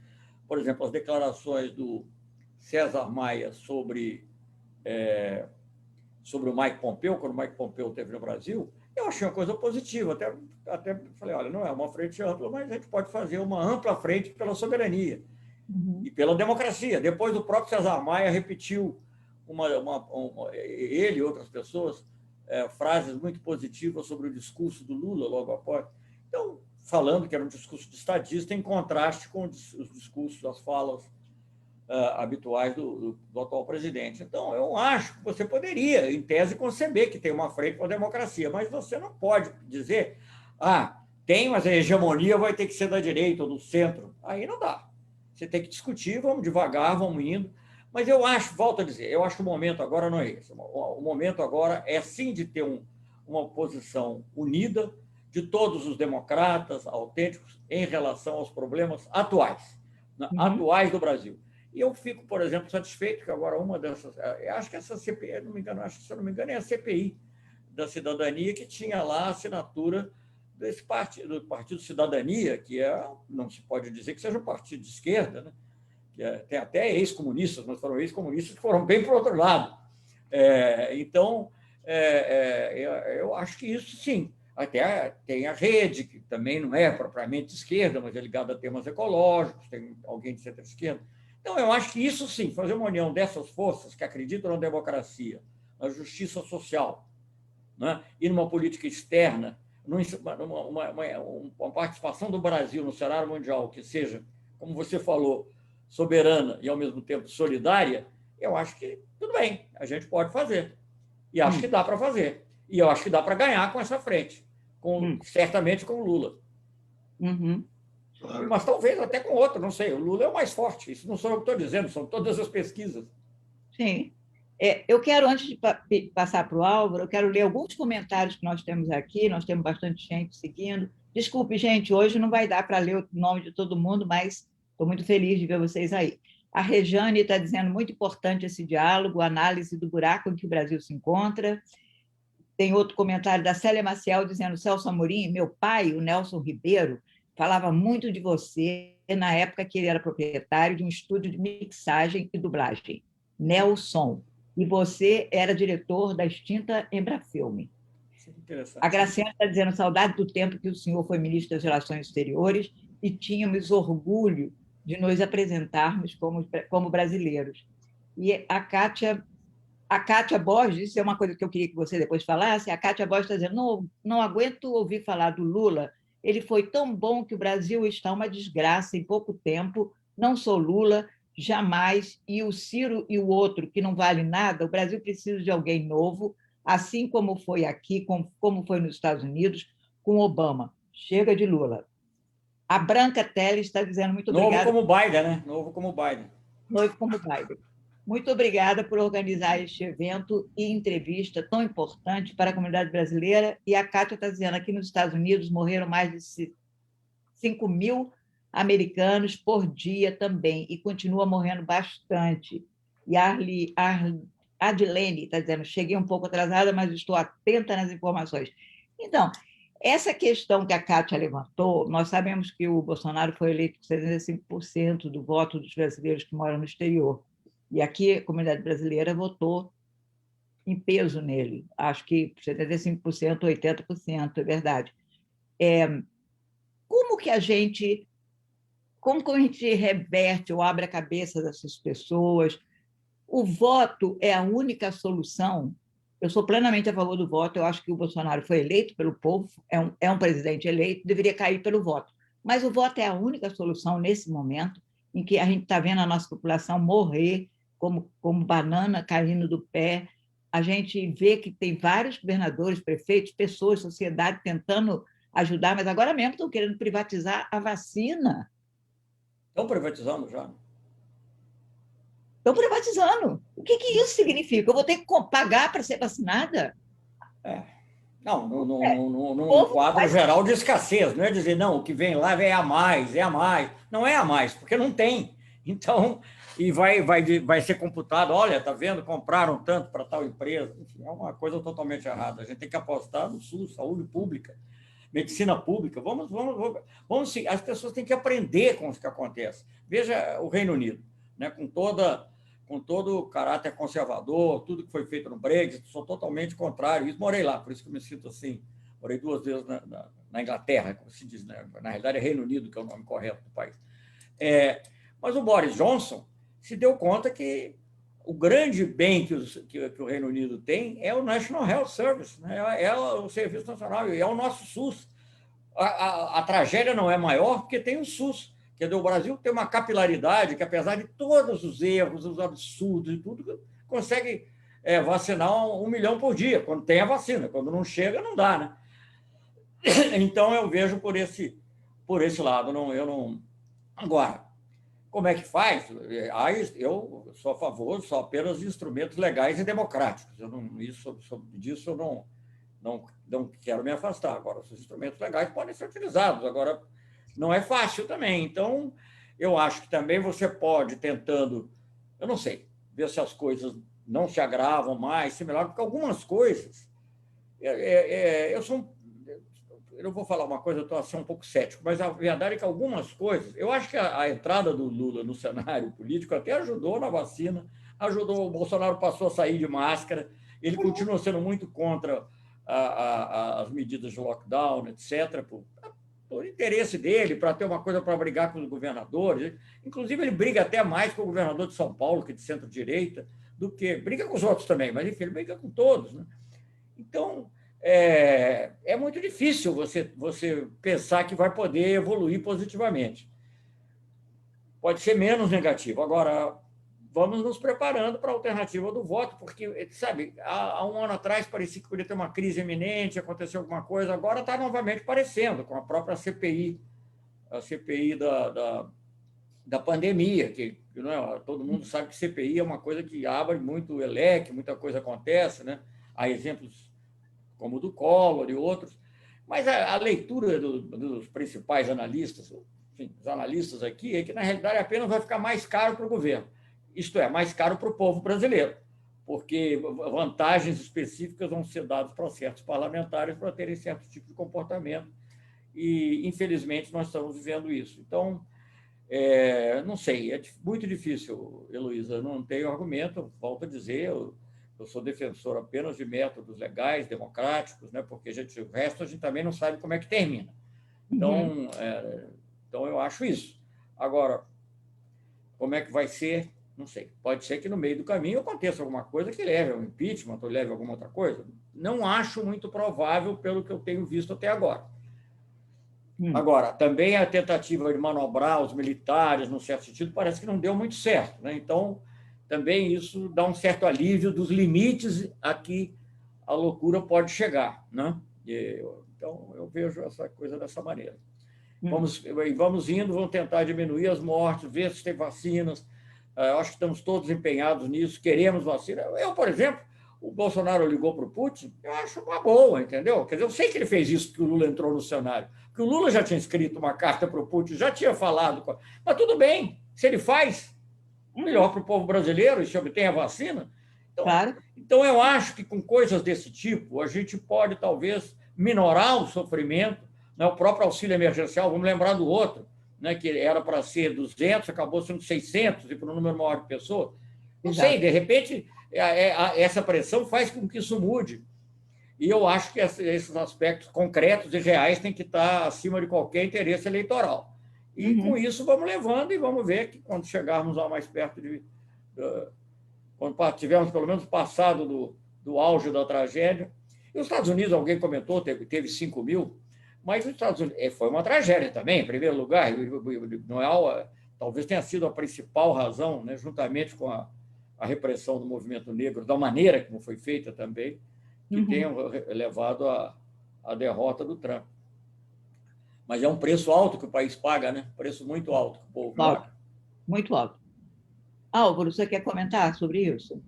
por exemplo, as declarações do César Maia sobre o Mike Pompeo, quando o Mike Pompeo esteve no Brasil, eu achei uma coisa positiva. Até falei, olha, não é uma frente ampla, mas a gente pode fazer uma ampla frente pela soberania e pela democracia. Depois, o próprio César Maia repetiu, ele e outras pessoas, frases muito positivas sobre o discurso do Lula logo após. Então, falando que era um discurso de estadista em contraste com os discursos, as falas habituais do atual presidente. Então, eu acho que você poderia, em tese, conceber que tem uma frente para a democracia, mas você não pode dizer, tem, mas a hegemonia vai ter que ser da direita ou do centro. Aí não dá. Você tem que discutir, vamos devagar, vamos indo. Mas eu acho, volto a dizer, eu acho que o momento agora não é esse. O momento agora é, sim, de ter uma posição unida de todos os democratas autênticos em relação aos problemas atuais do Brasil. E eu fico, por exemplo, satisfeito que agora uma dessas... Acho que essa CPI, se eu não me engano, é a CPI da Cidadania, que tinha lá a assinatura do Partido Cidadania, que não se pode dizer que seja um partido de esquerda, né? Tem até ex-comunistas, mas foram ex-comunistas que foram bem para o outro lado. Então, eu acho que isso, sim. Até tem a Rede, que também não é propriamente de esquerda, mas é ligada a temas ecológicos, tem alguém de centro-esquerda. Então, eu acho que isso, sim, fazer uma união dessas forças que acreditam na democracia, na justiça social, né, e numa política externa, uma participação do Brasil no cenário mundial que seja, como você falou, soberana e, ao mesmo tempo, solidária, eu acho que tudo bem, a gente pode fazer. E acho que dá para fazer. E eu acho que dá para ganhar com essa frente, certamente com o Lula. Claro. Mas talvez até com outro, não sei. O Lula é o mais forte. Isso não sou eu que estou dizendo, são todas as pesquisas. Sim. Eu quero, antes de passar para o Álvaro, eu quero ler alguns comentários que nós temos aqui, nós temos bastante gente seguindo. Desculpe, gente, hoje não vai dar para ler o nome de todo mundo, mas estou muito feliz de ver vocês aí. A Rejane está dizendo muito importante esse diálogo, a análise do buraco em que o Brasil se encontra. Tem outro comentário da Célia Maciel dizendo: Celso Amorim, meu pai, o Nelson Ribeiro, falava muito de você na época que ele era proprietário de um estúdio de mixagem e dublagem, Nelson, e você era diretor da extinta Embrafilme. A Graciela está dizendo: saudade do tempo que o senhor foi ministro das Relações Exteriores e tínhamos orgulho de nos apresentarmos como brasileiros. E a Kátia Borges, isso é uma coisa que eu queria que você depois falasse, a Kátia Borges está dizendo, não aguento ouvir falar do Lula, ele foi tão bom que o Brasil está uma desgraça em pouco tempo, não sou Lula, jamais, e o Ciro e o outro, que não vale nada, o Brasil precisa de alguém novo, assim como foi aqui, como foi nos Estados Unidos, com Obama. Chega de Lula. A Branca Teles está dizendo muito Novo obrigada. como Biden, né? Novo como Biden. Noivo como Biden. Muito obrigada por organizar este evento e entrevista tão importante para a comunidade brasileira. E a Kátia está dizendo, aqui nos Estados Unidos morreram mais de 5 mil americanos por dia também, e continua morrendo bastante. E a Adilene está dizendo, cheguei um pouco atrasada, mas estou atenta nas informações. Então, essa questão que a Kátia levantou, nós sabemos que o Bolsonaro foi eleito com 75% do voto dos brasileiros que moram no exterior. E aqui a comunidade brasileira votou em peso nele. Acho que 75%, 80%, é verdade. Como que a gente reverte ou abre a cabeça dessas pessoas? O voto é a única solução. Eu sou plenamente a favor do voto, eu acho que o Bolsonaro foi eleito pelo povo, é um presidente eleito, deveria cair pelo voto. Mas o voto é a única solução nesse momento em que a gente está vendo a nossa população morrer como banana caindo do pé. A gente vê que tem vários governadores, prefeitos, pessoas, sociedade tentando ajudar, mas agora mesmo estão querendo privatizar a vacina. Estão privatizando já. Estão privatizando. O que isso significa? Eu vou ter que pagar para ser vacinada? Não, num quadro geral de escassez, não é dizer, não, o que vem lá é a mais, é a mais. Não é a mais, porque não tem. Então, e vai ser computado, olha, está vendo, compraram tanto para tal empresa. Enfim, é uma coisa totalmente errada. A gente tem que apostar no SUS, saúde pública, medicina pública. Vamos, as pessoas têm que aprender com o que acontece. Veja o Reino Unido, né, com todo o caráter conservador, tudo que foi feito no Brexit, sou totalmente contrário. Morei lá, por isso que eu me sinto assim. Morei 2 vezes na Inglaterra, como se diz, né? Na realidade é Reino Unido, que é o nome correto do país. Mas o Boris Johnson se deu conta que o grande bem que o Reino Unido tem é o National Health Service, né? É o Serviço Nacional, é o nosso SUS. A tragédia não é maior porque tem o SUS. Quer dizer, o Brasil tem uma capilaridade que, apesar de todos os erros, os absurdos e tudo, consegue vacinar 1 milhão por dia, quando tem a vacina. Quando não chega, não dá, né? Então, eu vejo por esse lado. Agora, como é que faz? Eu sou a favor só apenas de instrumentos legais e democráticos. Disso eu não quero me afastar. Agora, os instrumentos legais podem ser utilizados. Agora, não é fácil também. Então, eu acho que também você pode, tentando, eu não sei, ver se as coisas não se agravam mais, se melhoram, porque algumas coisas... Eu não vou falar uma coisa, eu estou assim, um pouco cético, mas a verdade é que algumas coisas... Eu acho que a entrada do Lula no cenário político até ajudou na vacina, o Bolsonaro passou a sair de máscara, ele continua sendo muito contra as medidas de lockdown, etc., por interesse dele, para ter uma coisa para brigar com os governadores. Inclusive, ele briga até mais com o governador de São Paulo, que é de centro-direita, do que... Briga com os outros também, mas, enfim, ele briga com todos, né? Então, é muito difícil você pensar que vai poder evoluir positivamente. Pode ser menos negativo. Agora, vamos nos preparando para a alternativa do voto, porque, sabe, há 1 ano atrás parecia que podia ter uma crise iminente, aconteceu alguma coisa, agora está novamente parecendo, com a própria CPI, a CPI da pandemia, que não é, todo mundo sabe que CPI é uma coisa que abre muito o leque, muita coisa acontece, né? Há exemplos como o do Collor e outros, mas a leitura dos principais analistas, enfim, os analistas aqui, é que, na realidade, apenas vai ficar mais caro para o governo. Isto é, mais caro para o povo brasileiro, porque vantagens específicas vão ser dadas para certos parlamentares para terem certo tipo de comportamento, e, infelizmente, nós estamos vivendo isso. Então, não sei, é muito difícil, Heloísa, não tenho argumento, volto a dizer, eu sou defensor apenas de métodos legais, democráticos, né, porque o resto a gente também não sabe como é que termina. Então, então eu acho isso. Agora, como é que vai ser, não sei. Pode ser que no meio do caminho aconteça alguma coisa que leve ao impeachment ou leve a alguma outra coisa. Não acho muito provável pelo que eu tenho visto até agora. Agora, também a tentativa de manobrar os militares, num certo sentido, parece que não deu muito certo, né? Então, também isso dá um certo alívio dos limites a que a loucura pode chegar, né? Então, eu vejo essa coisa dessa maneira. Vamos indo, vamos tentar diminuir as mortes, ver se tem vacinas. Eu acho que estamos todos empenhados nisso, queremos vacina. Eu, por exemplo, o Bolsonaro ligou para o Putin, eu acho uma boa, entendeu? Quer dizer, eu sei que ele fez isso porque o Lula entrou no cenário, porque o Lula já tinha escrito uma carta para o Putin, já tinha falado, mas tudo bem, se ele faz, melhor para o povo brasileiro e se obtém a vacina. Então, claro. Então, eu acho que com coisas desse tipo, a gente pode, talvez, minorar o sofrimento, né? O próprio auxílio emergencial, vamos lembrar do outro, né? Que era para ser 200, acabou sendo 600 e para um número maior de pessoas. Não sei, de repente, essa pressão faz com que isso mude. E eu acho que esses aspectos concretos e reais têm que estar acima de qualquer interesse eleitoral. E com isso vamos levando e vamos ver que quando chegarmos lá mais perto quando tivermos pelo menos passado do auge da tragédia. E os Estados Unidos, alguém comentou, teve 5 mil, mas os Estados Unidos foi uma tragédia também, em primeiro lugar. Talvez tenha sido a principal razão, né, juntamente com a repressão do movimento negro, da maneira como foi feita também, que tenha levado à derrota do Trump. Mas é um preço alto que o país paga, né? Preço muito alto que o povo paga. Muito alto. Álvaro, você quer comentar sobre isso?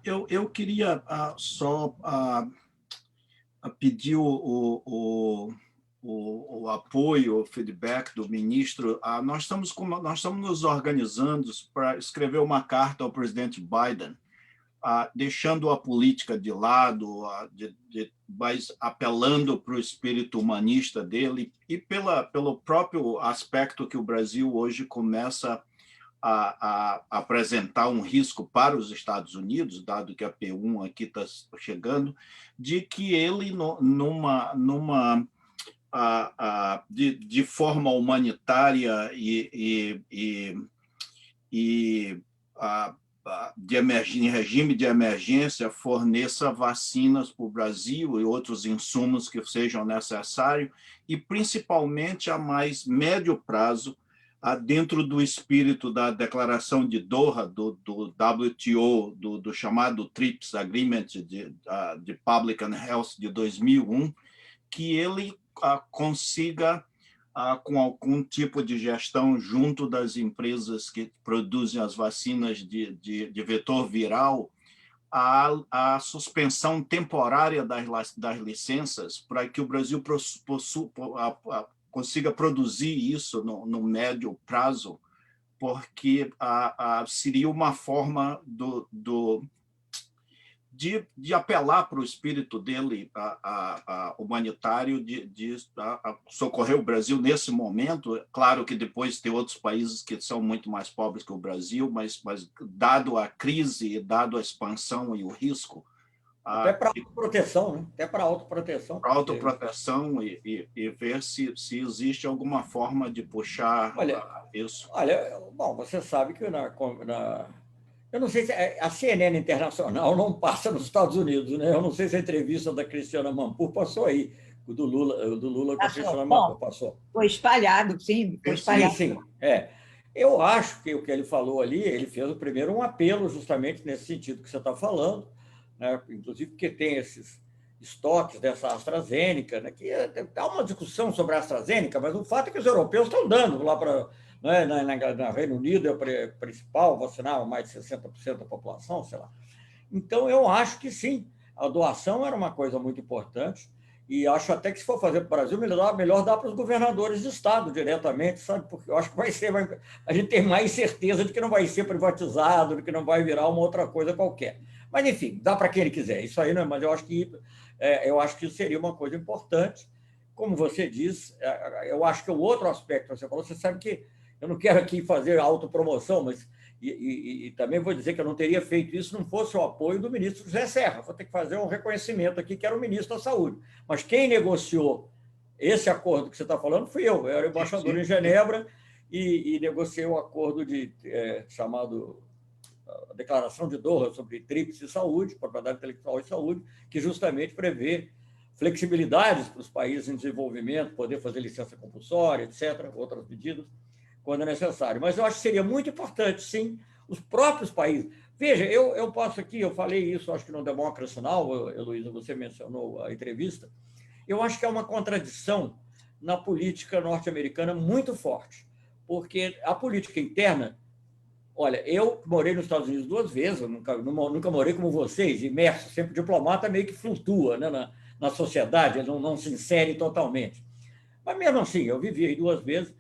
Eu queria só pedir o apoio, o feedback do ministro. Nós estamos nos organizando para escrever uma carta ao presidente Biden, deixando a política de lado, mas apelando para o espírito humanista dele e pelo próprio aspecto que o Brasil hoje começa a apresentar um risco para os Estados Unidos, dado que a P1 aqui está chegando, de que ele, de forma humanitária e em regime de emergência, forneça vacinas para o Brasil e outros insumos que sejam necessários, e principalmente a mais médio prazo, dentro do espírito da declaração de Doha, do WTO, do chamado TRIPS, Agreement de Public and Health de 2001, que ele consiga, com algum tipo de gestão junto das empresas que produzem as vacinas de vetor viral, a suspensão temporária das licenças para que o Brasil consiga produzir isso no médio prazo, porque seria uma forma de apelar para o espírito dele humanitário, de socorrer o Brasil nesse momento. Claro que depois tem outros países que são muito mais pobres que o Brasil, mas dado a crise, dado a expansão e o risco... Até para autoproteção, né? Até para autoproteção. Para autoproteção e ver se existe alguma forma de puxar isso. Olha, bom, você sabe que eu não sei se a CNN Internacional não passa nos Estados Unidos, né? Eu não sei se a entrevista da Cristiana Mampur passou aí, o do Lula com a Cristiana Mampur passou. Foi espalhado, sim. Foi espalhado. Sim. Eu acho que o que ele falou ali, ele fez primeiro um apelo justamente nesse sentido que você está falando, né? Inclusive porque tem esses estoques dessa AstraZeneca, né? Que há uma discussão sobre a AstraZeneca, mas o fato é que os europeus estão dando lá para... No Reino Unido é o principal, vacinar mais de 60% da população, sei lá. Então, eu acho que sim, a doação era uma coisa muito importante, e acho até que se for fazer para o Brasil, melhor dar para os governadores de estado diretamente, sabe? Porque eu acho que a gente tem mais certeza de que não vai ser privatizado, de que não vai virar uma outra coisa qualquer. Mas, enfim, dá para quem ele quiser, isso aí, mas eu acho que isso seria uma coisa importante. Como você diz, eu acho que o outro aspecto que você falou, você sabe que eu não quero aqui fazer autopromoção, mas e também vou dizer que eu não teria feito isso se não fosse o apoio do ministro José Serra. Vou ter que fazer um reconhecimento aqui, que era o ministro da Saúde. Mas quem negociou esse acordo que você está falando fui eu era embaixador em Genebra, e negociei um acordo chamado a Declaração de Doha sobre Tríplice Saúde, propriedade intelectual e saúde, que justamente prevê flexibilidades para os países em desenvolvimento, poder fazer licença compulsória, etc., outras medidas, quando é necessário. Mas eu acho que seria muito importante, sim, os próprios países. Veja, eu passo aqui, eu falei isso, acho que no Democracy Now!, Heloísa, você mencionou a entrevista, eu acho que é uma contradição na política norte-americana muito forte, porque a política interna, olha, eu morei nos Estados Unidos 2 vezes, eu nunca morei como vocês, imerso, sempre diplomata meio que flutua, né, na sociedade, ele não se insere totalmente. Mas mesmo assim, eu vivi aí 2 vezes,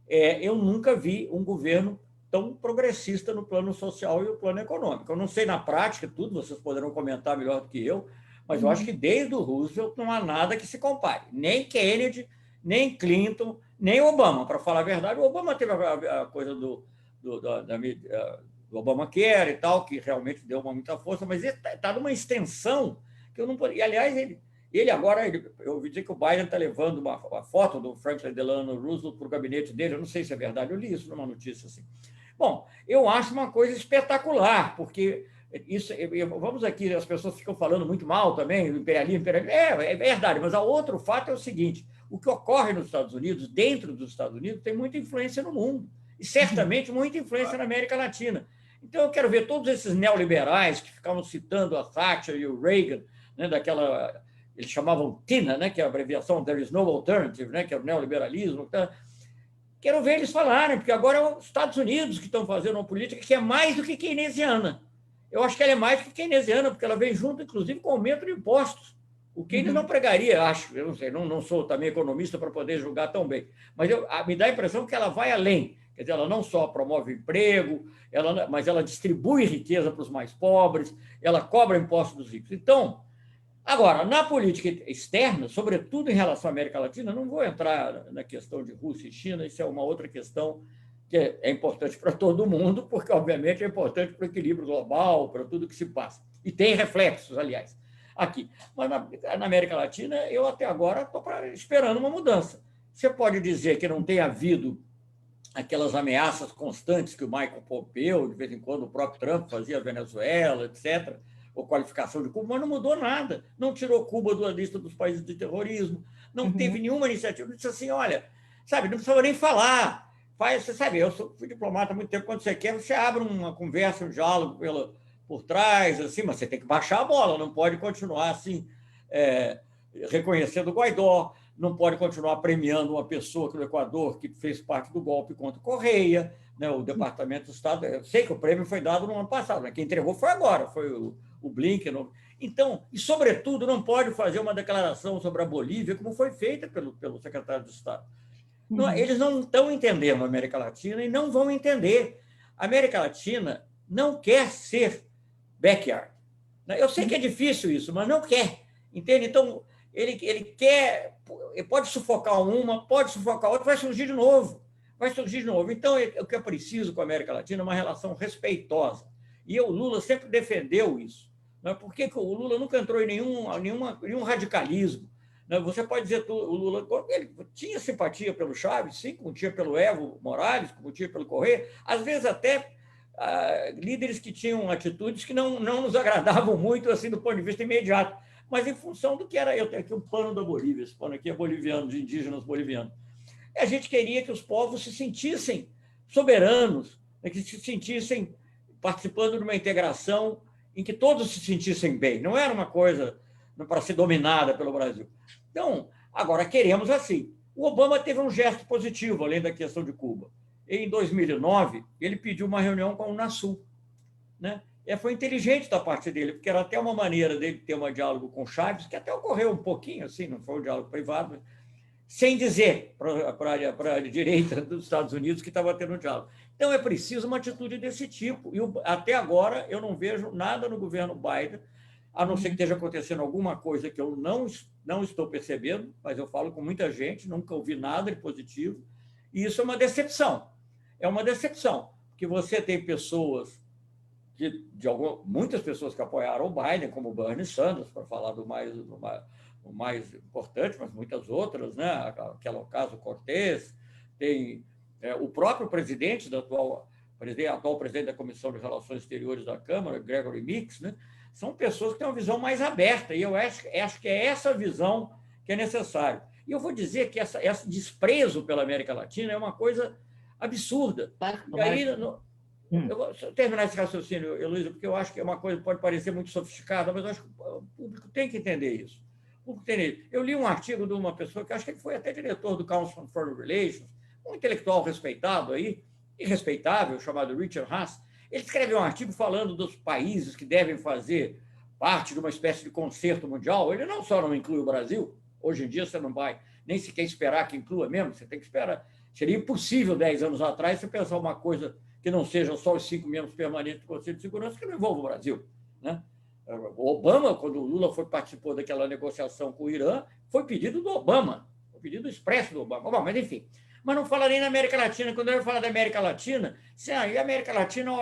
eu nunca vi um governo tão progressista no plano social e no plano econômico. Eu não sei na prática tudo, vocês poderão comentar melhor do que eu, mas eu acho que desde o Roosevelt não há nada que se compare. Nem Kennedy, nem Clinton, nem Obama. Para falar a verdade, o Obama teve a coisa do Obamacare e tal, que realmente deu muita força, mas ele está numa extensão que eu não poderia. E, aliás, ele agora, eu ouvi dizer que o Biden está levando uma foto do Franklin Delano Roosevelt para o gabinete dele, eu não sei se é verdade, eu li isso numa notícia assim. Bom, eu acho uma coisa espetacular, porque isso, vamos aqui, as pessoas ficam falando muito mal também, imperialismo, é verdade, mas o outro fato é o seguinte, o que ocorre nos Estados Unidos, dentro dos Estados Unidos, tem muita influência no mundo, e certamente muita influência na América Latina. Então, eu quero ver todos esses neoliberais que ficavam citando a Thatcher e o Reagan, né, daquela, eles chamavam TINA, né, que é a abreviação There is no alternative, né, que é o neoliberalismo. Tá? Quero ver eles falarem, porque agora é os Estados Unidos que estão fazendo uma política que é mais do que keynesiana. Eu acho que ela é mais do que keynesiana, porque ela vem junto, inclusive, com o aumento de impostos. O Keynes não pregaria, acho, eu não sei, não sou também economista para poder julgar tão bem, mas me dá a impressão que ela vai além. Quer dizer, ela não só promove emprego, mas ela distribui riqueza para os mais pobres, ela cobra impostos dos ricos. Então, agora, na política externa, sobretudo em relação à América Latina, não vou entrar na questão de Rússia e China, isso é uma outra questão que é importante para todo mundo, porque, obviamente, é importante para o equilíbrio global, para tudo que se passa. E tem reflexos, aliás, aqui. Mas na América Latina, eu até agora estou esperando uma mudança. Você pode dizer que não tem havido aquelas ameaças constantes que o Michael Pompeo, de vez em quando o próprio Trump fazia à Venezuela, etc., ou qualificação de Cuba, mas não mudou nada. Não tirou Cuba da lista dos países de terrorismo, não teve nenhuma iniciativa. Não disse assim, olha, sabe, não precisava nem falar. Você sabe, eu fui diplomata há muito tempo, quando você quer, você abre uma conversa, um diálogo por trás, assim, mas você tem que baixar a bola, não pode continuar assim, reconhecendo o Guaidó, não pode continuar premiando uma pessoa aqui no Equador que fez parte do golpe contra o Correia, né, o Departamento do Estado. Eu sei que o prêmio foi dado no ano passado, mas quem entregou foi agora, foi o Blinken. Então, e, sobretudo, não pode fazer uma declaração sobre a Bolívia, como foi feita pelo secretário de Estado. Eles não estão entendendo a América Latina e não vão entender. A América Latina não quer ser backyard. Eu sei que é difícil isso, mas não quer. Entende? Então, ele quer, ele pode sufocar uma, pode sufocar outra, vai surgir de novo. Vai surgir de novo. Então, o que é preciso com a América Latina é uma relação respeitosa. E o Lula sempre defendeu isso. Por que o Lula nunca entrou em nenhum radicalismo? Você pode dizer que o Lula ele tinha simpatia pelo Chaves, sim, como tinha pelo Evo Morales, como tinha pelo Correia, às vezes até líderes que tinham atitudes que não nos agradavam muito assim do ponto de vista imediato, mas em função do que era. Eu tenho aqui um plano da Bolívia, esse plano aqui é boliviano, de indígenas bolivianos. A gente queria que os povos se sentissem soberanos, que se sentissem participando de uma integração em que todos se sentissem bem, não era uma coisa para ser dominada pelo Brasil. Então, agora queremos assim. O Obama teve um gesto positivo, além da questão de Cuba. Em 2009, ele pediu uma reunião com a Unasul. Né? Foi inteligente da parte dele, porque era até uma maneira dele ter um diálogo com Chaves, que até ocorreu um pouquinho, assim, não foi um diálogo privado, sem dizer para a direita dos Estados Unidos que estava tendo um diálogo. Então, é preciso uma atitude desse tipo. E até agora, eu não vejo nada no governo Biden, a não ser que esteja acontecendo alguma coisa que eu não estou percebendo, mas eu falo com muita gente, nunca ouvi nada de positivo, e isso é uma decepção. É uma decepção, porque você tem pessoas, muitas pessoas que apoiaram o Biden, como o Bernie Sanders, para falar do mais importante, mas muitas outras, né? Aquele caso Cortez, tem O próprio presidente, atual presidente da Comissão de Relações Exteriores da Câmara, Gregory Meeks, né, são pessoas que têm uma visão mais aberta, e eu acho que é essa visão que é necessária. E eu vou dizer que esse desprezo pela América Latina é uma coisa absurda. E aí, eu vou terminar esse raciocínio, Heloísa, porque eu acho que é uma coisa que pode parecer muito sofisticada, mas eu acho que o público tem que entender isso. Eu li um artigo de uma pessoa que acho que ele foi até diretor do Council on Foreign Relations, um intelectual respeitado aí, e respeitável, chamado Richard Haas. Ele escreveu um artigo falando dos países que devem fazer parte de uma espécie de concerto mundial. Ele não só não inclui o Brasil, hoje em dia você não vai nem sequer esperar que inclua mesmo, você tem que esperar. Seria impossível, 10 anos atrás, você pensar uma coisa que não seja só os 5 membros permanentes do Conselho de Segurança, que não envolva o Brasil, né? O Obama, quando o Lula participou daquela negociação com o Irã, foi pedido do Obama, foi pedido expresso do Obama. Bom, mas enfim, mas não fala nem na América Latina. Quando eu falo da América Latina, e a América Latina, a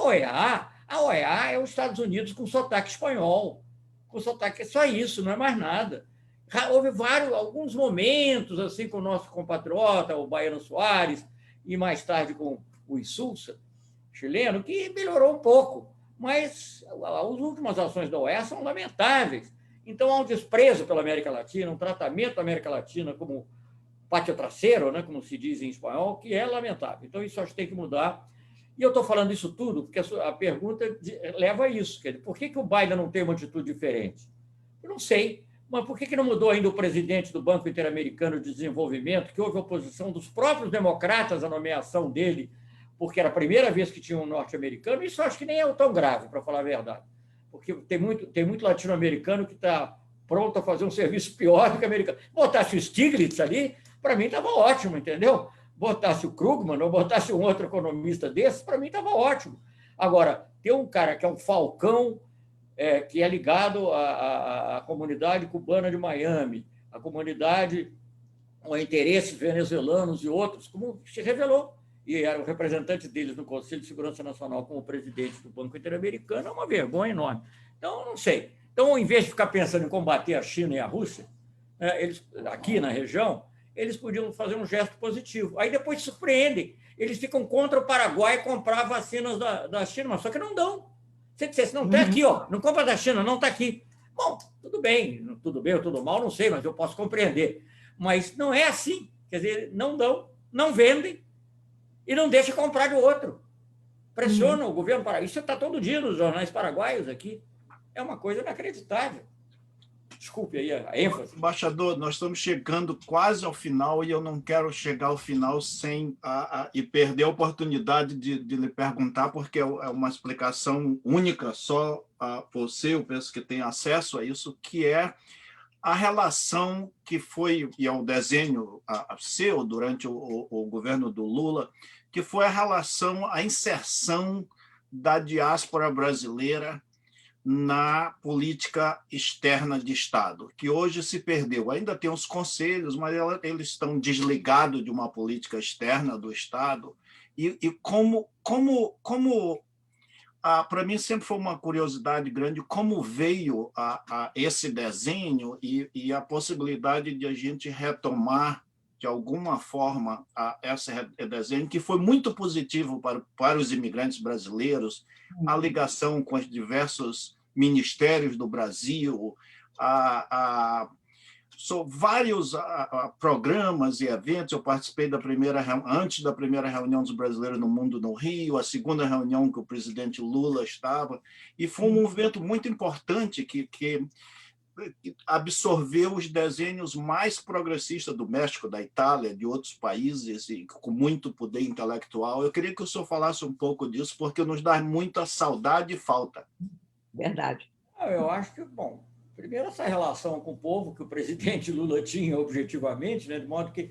OEA. A OEA é os Estados Unidos com sotaque espanhol, com sotaque, é só isso, não é mais nada. Houve alguns momentos assim com o nosso compatriota, o Baiano Soares, e mais tarde com o Insulza, chileno, que melhorou um pouco, mas as últimas ações da OEA são lamentáveis. Então, há um desprezo pela América Latina, um tratamento da América Latina como pátio traseiro, né, como se diz em espanhol, que é lamentável. Então, isso acho que tem que mudar. E eu estou falando isso tudo porque a pergunta leva a isso. Quer dizer, por que o Biden não tem uma atitude diferente? Eu não sei. Mas por que não mudou ainda o presidente do Banco Interamericano de Desenvolvimento, que houve oposição dos próprios democratas à nomeação dele, porque era a primeira vez que tinha um norte-americano? Isso eu acho que nem é tão grave, para falar a verdade. Porque tem muito latino-americano que está pronto a fazer um serviço pior do que americano. Botasse o Stiglitz ali, para mim estava ótimo, entendeu? Botasse o Krugman ou botasse um outro economista desse, para mim estava ótimo. Agora, ter um cara que é um falcão, que é ligado à comunidade cubana de Miami, à comunidade, a interesses venezuelanos e outros, como se revelou, e era o representante deles no Conselho de Segurança Nacional como presidente do Banco Interamericano, é uma vergonha enorme. Então, não sei. Então, em vez de ficar pensando em combater a China e a Rússia, eles, aqui na região, eles podiam fazer um gesto positivo. Aí depois surpreendem. Eles ficam contra o Paraguai comprar vacinas da China, mas só que não dão. Você dissesse, não está aqui, ó, não compra da China, não está aqui. Bom, tudo bem ou tudo mal, não sei, mas eu posso compreender. Mas não é assim. Quer dizer, não dão, não vendem e não deixam comprar de outro. Pressionam o governo paraguaio. Isso está todo dia nos jornais paraguaios aqui. É uma coisa inacreditável. Desculpe aí a ênfase. Embaixador, nós estamos chegando quase ao final e eu não quero chegar ao final sem e perder a oportunidade de lhe perguntar, porque é uma explicação única, só você, eu penso que tem acesso a isso, que é a relação que foi, e é um desenho seu durante o governo do Lula, que foi a relação, a inserção da diáspora brasileira na política externa de Estado, que hoje se perdeu. Ainda tem os conselhos, mas eles estão desligados de uma política externa do Estado. E como para mim sempre foi uma curiosidade grande como veio esse desenho e a possibilidade de a gente retomar, de alguma forma, esse desenho, que foi muito positivo para os imigrantes brasileiros, a ligação com os diversos ministérios do Brasil, vários programas e eventos. Eu participei antes da primeira reunião dos brasileiros no mundo no Rio, a segunda reunião que o presidente Lula estava, e foi um movimento muito importante que absorveu os desenhos mais progressistas do México, da Itália, de outros países, e com muito poder intelectual. Eu queria que o senhor falasse um pouco disso, porque nos dá muita saudade e falta. Verdade. Eu acho que, bom, primeiro essa relação com o povo que o presidente Lula tinha objetivamente, né, de modo que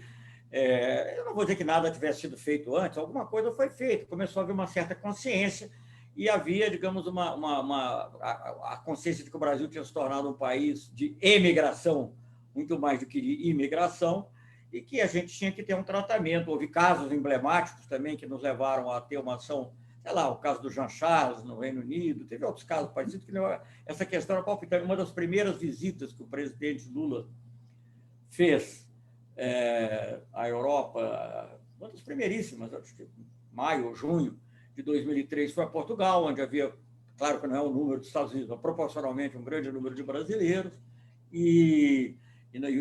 eu não vou dizer que nada tivesse sido feito antes, alguma coisa foi feita, começou a haver uma certa consciência e havia, digamos, a consciência de que o Brasil tinha se tornado um país de emigração, muito mais do que de imigração, e que a gente tinha que ter um tratamento. Houve casos emblemáticos também que nos levaram a ter uma ação, sei lá, o caso do Jean Charles no Reino Unido, teve outros casos parecidos, que essa questão era palpitante. Uma das primeiras visitas que o presidente Lula fez à Europa, uma das primeiríssimas, acho que maio ou junho de 2003, foi a Portugal, onde havia, claro que não é o número dos Estados Unidos, mas proporcionalmente um grande número de brasileiros, e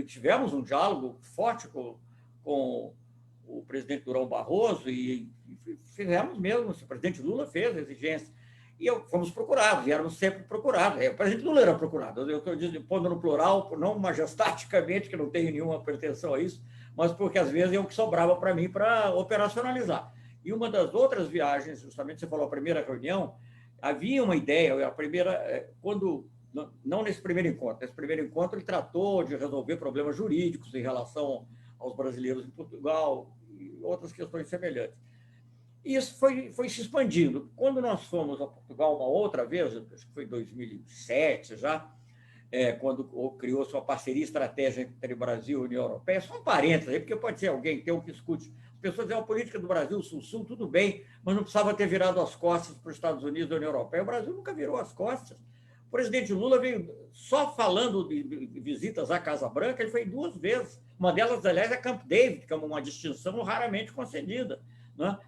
tivemos um diálogo forte com o presidente Durão Barroso, e fizemos mesmo, o presidente Lula fez a exigência, e fomos procurados, e éramos sempre procurados. O presidente Lula era procurado, eu estou pondo no plural, não majestaticamente, que não tenho nenhuma pretensão a isso, mas porque às vezes é o que sobrava para mim para operacionalizar. E uma das outras viagens, justamente você falou a primeira reunião, havia uma ideia, a primeira, quando, não nesse primeiro encontro ele tratou de resolver problemas jurídicos em relação aos brasileiros em Portugal e outras questões semelhantes. E isso foi se expandindo. Quando nós fomos a Portugal uma outra vez, acho que foi em 2007 já, quando criou sua parceria estratégica entre Brasil e União Europeia, só um parênteses aí, porque pode ser alguém que tem um que escute. As pessoas dizem, a política do Brasil, Sul-Sul, tudo bem, mas não precisava ter virado as costas para os Estados Unidos e a União Europeia. O Brasil nunca virou as costas. O presidente Lula veio só falando de visitas à Casa Branca, ele foi 2 vezes. Uma delas, aliás, é Camp David, que é uma distinção raramente concedida, né?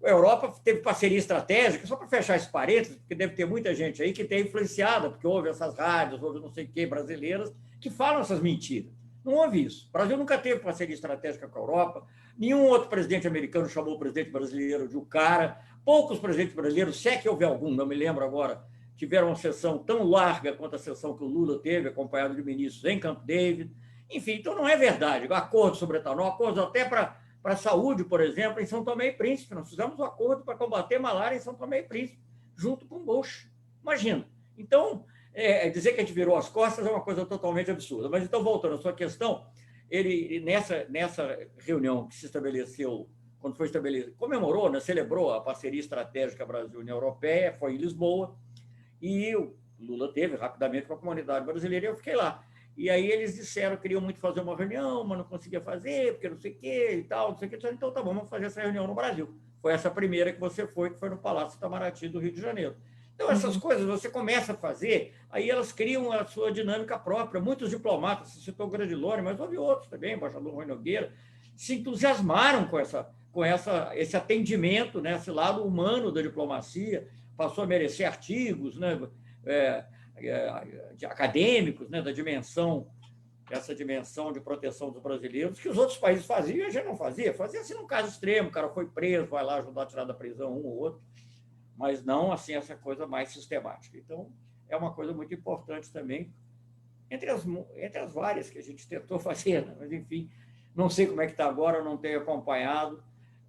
A Europa teve parceria estratégica, só para fechar esse parênteses, porque deve ter muita gente aí que tem influenciada, porque houve essas rádios, houve não sei o que, brasileiras, que falam essas mentiras. Não houve isso. O Brasil nunca teve parceria estratégica com a Europa, nenhum outro presidente americano chamou o presidente brasileiro de o cara, poucos presidentes brasileiros, se é que houve algum, não me lembro agora, tiveram uma sessão tão larga quanto a sessão que o Lula teve, acompanhado de ministros em Camp David. Enfim, então não é verdade. Acordo sobre etanol, acordo até para a saúde, por exemplo, em São Tomé e Príncipe. Nós fizemos um acordo para combater malária em São Tomé e Príncipe, junto com o Bush. Imagina. Então, dizer que a gente virou as costas é uma coisa totalmente absurda. Mas, então, voltando à sua questão, ele, nessa reunião que se estabeleceu, quando foi estabelecido, comemorou, né, celebrou a parceria estratégica Brasil-União Europeia, foi em Lisboa, e o Lula teve rapidamente com a comunidade brasileira, e eu fiquei lá. E aí eles disseram que queriam muito fazer uma reunião, mas não conseguia fazer, porque não sei o quê e tal, não sei o quê. Então, tá bom, vamos fazer essa reunião no Brasil. Foi essa primeira que você foi, que foi no Palácio Itamaraty do Rio de Janeiro. Então, essas coisas você começa a fazer, aí elas criam a sua dinâmica própria. Muitos diplomatas, você citou o Grandilone, mas houve outros também, o embaixador Rui Nogueira, se entusiasmaram com esse atendimento, né, esse lado humano da diplomacia, passou a merecer artigos, né, acadêmicos, né, essa dimensão de proteção dos brasileiros, que os outros países faziam e a gente não fazia. Fazia assim num caso extremo, o cara foi preso, vai lá ajudar a tirar da prisão um ou outro, mas não assim essa coisa mais sistemática. Então, é uma coisa muito importante também, entre as várias que a gente tentou fazer, né? Mas, enfim, não sei como é que está agora, não tenho acompanhado.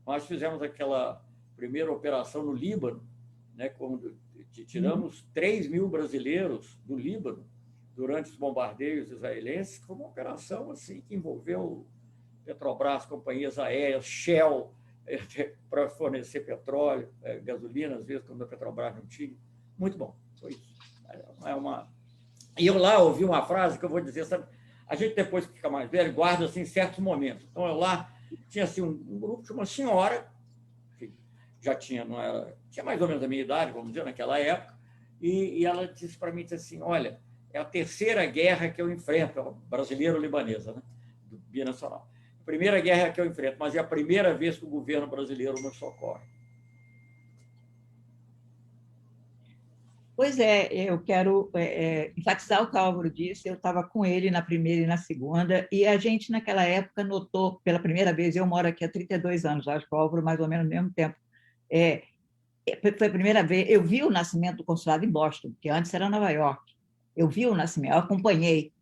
Nós fizemos aquela primeira operação no Líbano, né, quando tiramos 3.000 brasileiros do Líbano durante os bombardeios israelenses, que foi uma operação assim, que envolveu Petrobras, companhias aéreas, Shell, para fornecer petróleo, gasolina, às vezes, quando a Petrobras não tinha. Muito bom, foi isso. E eu lá ouvi uma frase que eu vou dizer, sabe? A gente, depois que fica mais velho, guarda assim, certos momentos. Então, eu lá tinha assim, um grupo de uma senhora, já tinha, não era, tinha mais ou menos a minha idade, vamos dizer, naquela época, e ela disse para mim, disse assim, olha, é a terceira guerra que eu enfrento, brasileiro-libanesa, né, do binacional. Primeira guerra que eu enfrento, mas é a primeira vez que o governo brasileiro nos socorre. Pois é, eu quero enfatizar o que o Álvaro disse, eu estava com ele na primeira e na segunda, e a gente, naquela época, notou, pela primeira vez, eu moro aqui há 32 anos, acho que o Álvaro mais ou menos no mesmo tempo, foi a primeira vez, eu vi o nascimento do consulado em Boston, que antes era Nova York, eu vi o nascimento, eu acompanhei,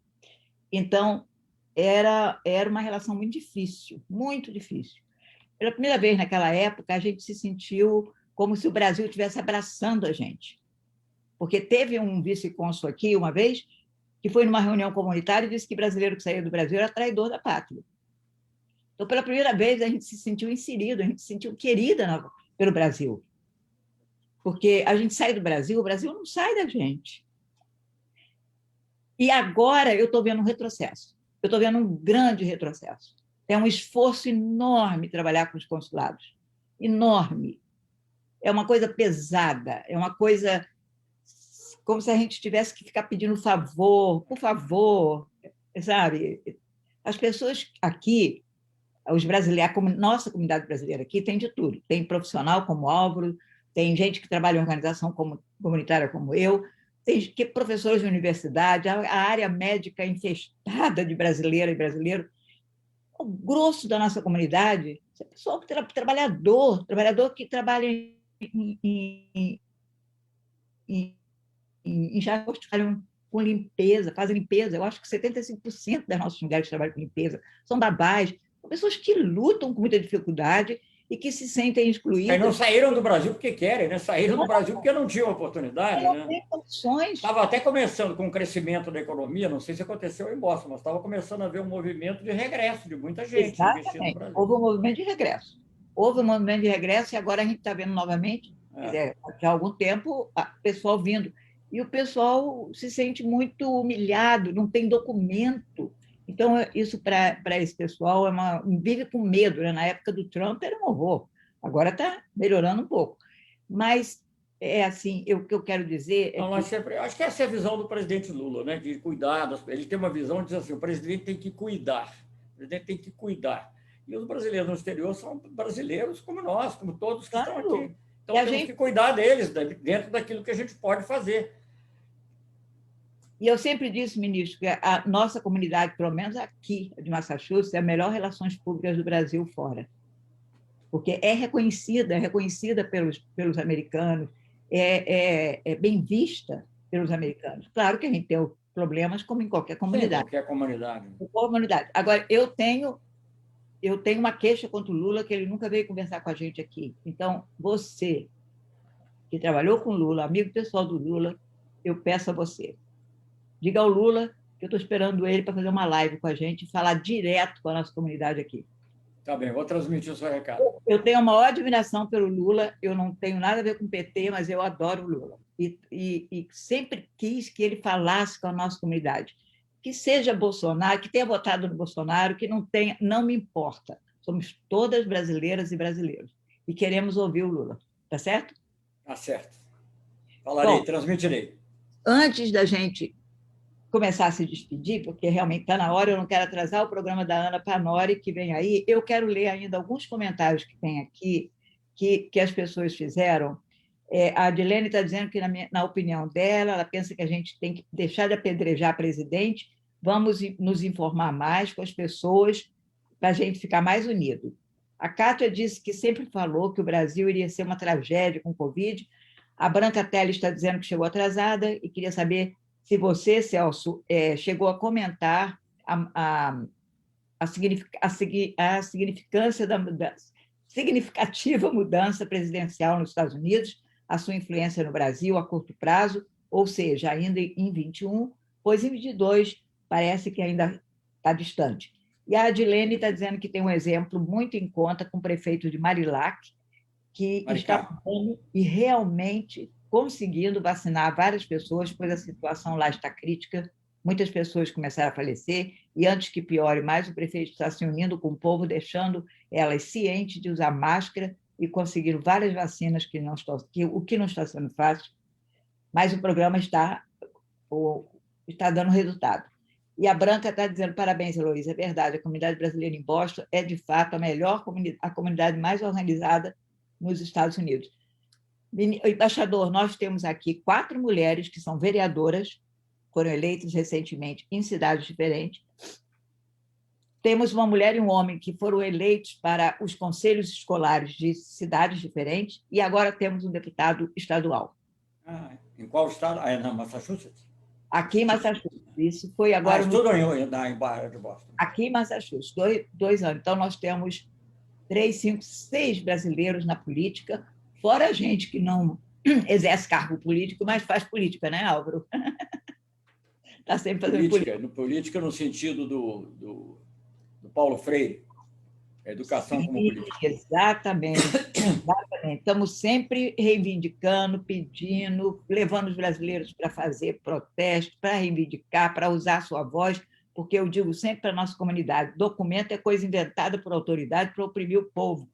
então era uma relação muito difícil, muito difícil. Pela primeira vez naquela época, a gente se sentiu como se o Brasil estivesse abraçando a gente, porque teve um vice-cônsul aqui, uma vez, que foi numa reunião comunitária e disse que brasileiro que saía do Brasil era traidor da pátria. Então, pela primeira vez, a gente se sentiu inserido, a gente se sentiu querida pelo Brasil. Porque a gente sai do Brasil, o Brasil não sai da gente. E agora eu estou vendo um retrocesso. Eu estou vendo um grande retrocesso. É um esforço enorme trabalhar com os consulados. Enorme. É uma coisa pesada, é uma coisa como se a gente tivesse que ficar pedindo favor, por favor, sabe? As pessoas aqui, Os brasileiros, nossa comunidade brasileira aqui tem de tudo. Tem profissional como Álvaro, tem gente que trabalha em organização comunitária como eu, tem professores de universidade, a área médica infestada de brasileira e brasileiro. O grosso da nossa comunidade é pessoal trabalhador que trabalha em já trabalham com limpeza, fazem limpeza. Eu acho que 75% das nossas mulheres trabalham com limpeza, são babás, são pessoas que lutam com muita dificuldade e que se sentem excluídas. E não saíram do Brasil porque querem, né? Saíram do Brasil porque não tinham oportunidade. Não né? tem condições. Estava até começando com o crescimento da economia, não sei se aconteceu em Boston, mas estava começando a haver um movimento de regresso de muita gente investindo no Brasil. Houve um movimento de regresso. Houve um movimento de regresso e agora a gente está vendo novamente, já há algum tempo, o pessoal vindo. E o pessoal se sente muito humilhado, não tem documento. Então, isso para esse pessoal vive com medo. Né? Na época do Trump era um horror. Agora está melhorando um pouco. Mas, assim, o que eu quero dizer... Não, mas sempre, acho que essa é a visão do presidente Lula, né? De cuidar. Ele tem uma visão de dizer assim, o presidente tem que cuidar. O presidente tem que cuidar. E os brasileiros no exterior são brasileiros como nós, como todos que estão aqui. Então, temos que cuidar deles dentro daquilo que a gente pode fazer. E eu sempre disse, ministro, que a nossa comunidade, pelo menos aqui de Massachusetts, é a melhor relações públicas do Brasil fora. Porque é reconhecida pelos americanos, é bem vista pelos americanos. Claro que a gente tem problemas como em qualquer comunidade. Sim, qualquer comunidade. Agora, eu tenho uma queixa contra o Lula, que ele nunca veio conversar com a gente aqui. Então, você, que trabalhou com o Lula, amigo pessoal do Lula, eu peço a você, diga ao Lula que eu estou esperando ele para fazer uma live com a gente e falar direto com a nossa comunidade aqui. Tá bem, vou transmitir o seu recado. Eu tenho a maior admiração pelo Lula, eu não tenho nada a ver com o PT, mas eu adoro o Lula. E sempre quis que ele falasse com a nossa comunidade. Que seja Bolsonaro, que tenha votado no Bolsonaro, que não tenha, não me importa. Somos todas brasileiras e brasileiros. E queremos ouvir o Lula. Tá certo? Tá certo. Falarei, bom, transmitirei. Antes da gente começar a se despedir, porque realmente está na hora, eu não quero atrasar o programa da Ana Panori, que vem aí, eu quero ler ainda alguns comentários que tem aqui, que as pessoas fizeram. A Adilene está dizendo que, na opinião dela, ela pensa que a gente tem que deixar de apedrejar presidente, vamos nos informar mais com as pessoas para a gente ficar mais unido. A Kátia disse que sempre falou que o Brasil iria ser uma tragédia com o Covid. A Branca Teles está dizendo que chegou atrasada e queria saber se você, Celso, chegou a comentar a significância significativa mudança presidencial nos Estados Unidos, a sua influência no Brasil a curto prazo, ou seja, ainda em 21, pois em 22 parece que ainda está distante. E a Adilene está dizendo que tem um exemplo muito em conta com o prefeito de Marilac, que está mudando e realmente conseguindo vacinar várias pessoas, pois a situação lá está crítica, muitas pessoas começaram a falecer, e antes que piore mais, o prefeito está se unindo com o povo, deixando elas cientes de usar máscara e conseguindo várias vacinas, o que não está sendo fácil, mas o programa está dando resultado. E a Branca está dizendo, parabéns, Heloísa, é verdade, a comunidade brasileira em Boston é, de fato, a comunidade mais organizada nos Estados Unidos. Embaixador, nós temos aqui 4 mulheres que são vereadoras, foram eleitas recentemente em cidades diferentes. Temos uma mulher e um homem que foram eleitos para os conselhos escolares de cidades diferentes, e agora temos um deputado estadual. Em qual estado? Na Massachusetts? Aqui em Massachusetts. Isso foi agora... Estudou em Barra de Boston. Aqui em Massachusetts, 2 anos. Então, nós temos 3, 5, 6 brasileiros na política, fora a gente que não exerce cargo político, mas faz política, né, Álvaro? Está sempre fazendo política. Política no sentido do Paulo Freire, educação como política. Exatamente. Estamos sempre reivindicando, pedindo, levando os brasileiros para fazer protesto, para reivindicar, para usar a sua voz, porque eu digo sempre para a nossa comunidade, documento é coisa inventada por autoridade para oprimir o povo.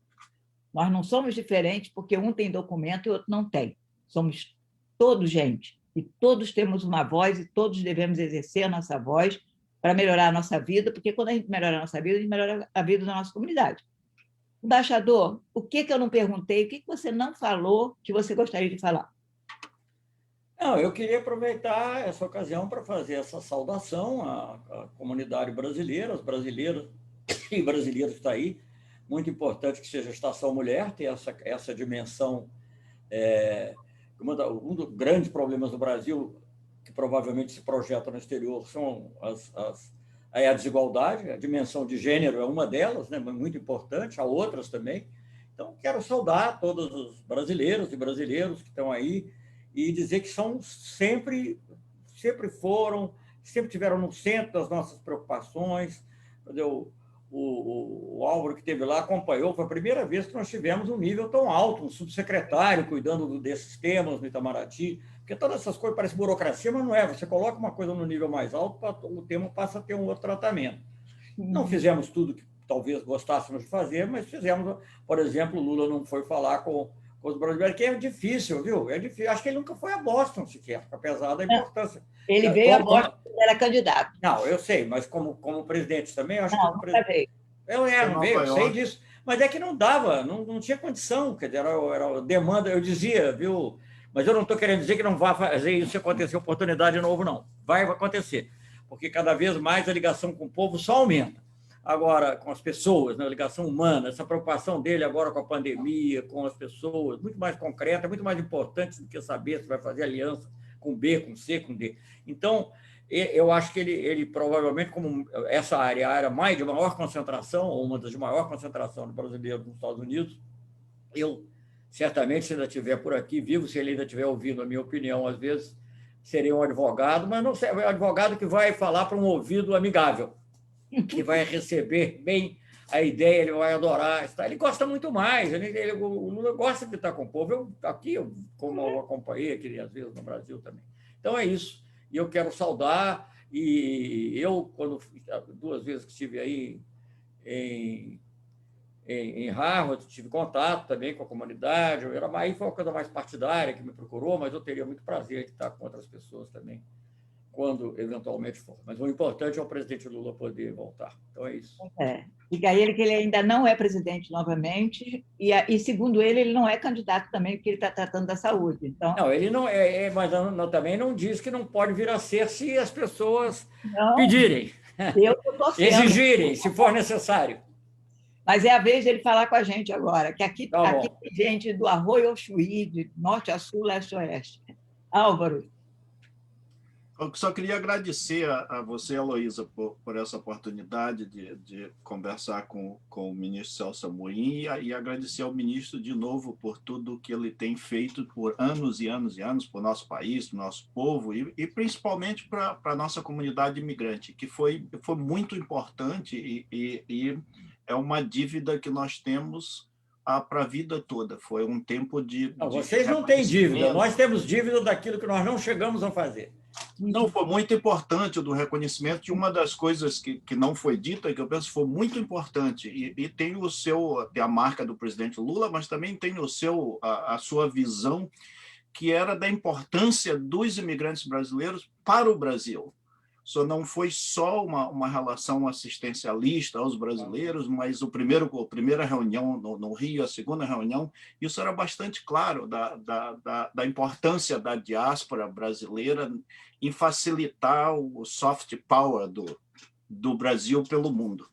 Nós não somos diferentes porque um tem documento e o outro não tem. Somos todos gente, e todos temos uma voz e todos devemos exercer a nossa voz para melhorar a nossa vida, porque quando a gente melhora a nossa vida, a gente melhora a vida da nossa comunidade. Embaixador, o que eu não perguntei, o que você não falou que você gostaria de falar? Não, eu queria aproveitar essa ocasião para fazer essa saudação à comunidade brasileira, aos brasileiros e brasileiros que estão aí. Muito importante que seja a Estação Mulher, ter essa dimensão. Um dos grandes problemas do Brasil, que provavelmente se projeta no exterior, são a desigualdade. A dimensão de gênero é uma delas, né, muito importante, há outras também. Então, quero saudar todos os brasileiros e brasileiros que estão aí e dizer que sempre foram, sempre tiveram no centro das nossas preocupações. O Álvaro, que esteve lá, acompanhou, foi a primeira vez que nós tivemos um nível tão alto, um subsecretário cuidando desses temas no Itamaraty, porque todas essas coisas parecem burocracia, mas não é. Você coloca uma coisa no nível mais alto, o tema passa a ter um outro tratamento. Não fizemos tudo que talvez gostássemos de fazer, mas fizemos, por exemplo, o Lula não foi falar com os brasileiros, que é difícil, viu? É difícil. Acho que ele nunca foi a Boston sequer, apesar da importância. Ele veio a Boston quando era candidato. Não, eu sei, mas como presidente também, eu acho que... Nunca veio. Não veio, eu sei disso. Mas é que não dava, não tinha condição, quer dizer, era demanda, eu dizia, viu? Mas eu não estou querendo dizer que não vai fazer isso acontecer oportunidade de novo, não. Vai acontecer, porque cada vez mais a ligação com o povo só aumenta. Agora, com as pessoas, né, a ligação humana, essa preocupação dele agora com a pandemia, com as pessoas, muito mais concreta, muito mais importante do que saber se vai fazer aliança com B, com C, com D. Então, eu acho que ele provavelmente, como essa área é a área de maior concentração, ou uma das de maior concentração de brasileiros nos Estados Unidos, eu, certamente, se ainda estiver por aqui vivo, se ele ainda estiver ouvindo a minha opinião, às vezes, seria um advogado, mas não é um advogado que vai falar para um ouvido amigável, que vai receber bem a ideia, ele vai adorar. Ele gosta muito mais, o Lula gosta de estar com o povo. Como eu acompanhei aqui, às vezes, no Brasil também. Então, é isso. E eu quero saudar, e eu, duas vezes que estive aí em Harvard, tive contato também com a comunidade, aí foi uma coisa mais partidária que me procurou, mas eu teria muito prazer de estar com outras pessoas também, quando eventualmente for. Mas o importante é o presidente Lula poder voltar. Então é isso. Diga a ele que ele ainda não é presidente novamente, e segundo ele não é candidato também, porque ele está tratando da saúde. Então... Não, ele não mas também não diz que não pode vir a ser se as pessoas pedirem, exigirem, se for necessário. Mas é a vez de ele falar com a gente agora, que aqui tem gente do Arroio ao Chuí, de norte a sul, leste a oeste. Álvaro. Eu só queria agradecer a você, Heloísa, por essa oportunidade de conversar com o ministro Celso Amorim e agradecer ao ministro de novo por tudo que ele tem feito por anos e anos e anos para o nosso país, para o nosso povo e principalmente para a nossa comunidade imigrante, que foi muito importante e é uma dívida que nós temos para a vida toda. Foi um tempo de... Vocês não têm dívida, nós temos dívida daquilo que nós não chegamos a fazer. Não, foi muito importante do reconhecimento de uma das coisas que não foi dita, que eu penso foi muito importante, e tem tem a marca do presidente Lula, mas também tem a sua visão, que era da importância dos imigrantes brasileiros para o Brasil. Isso não foi só uma relação assistencialista aos brasileiros, mas a primeira reunião no Rio, a segunda reunião, isso era bastante claro da importância da diáspora brasileira em facilitar o soft power do Brasil pelo mundo.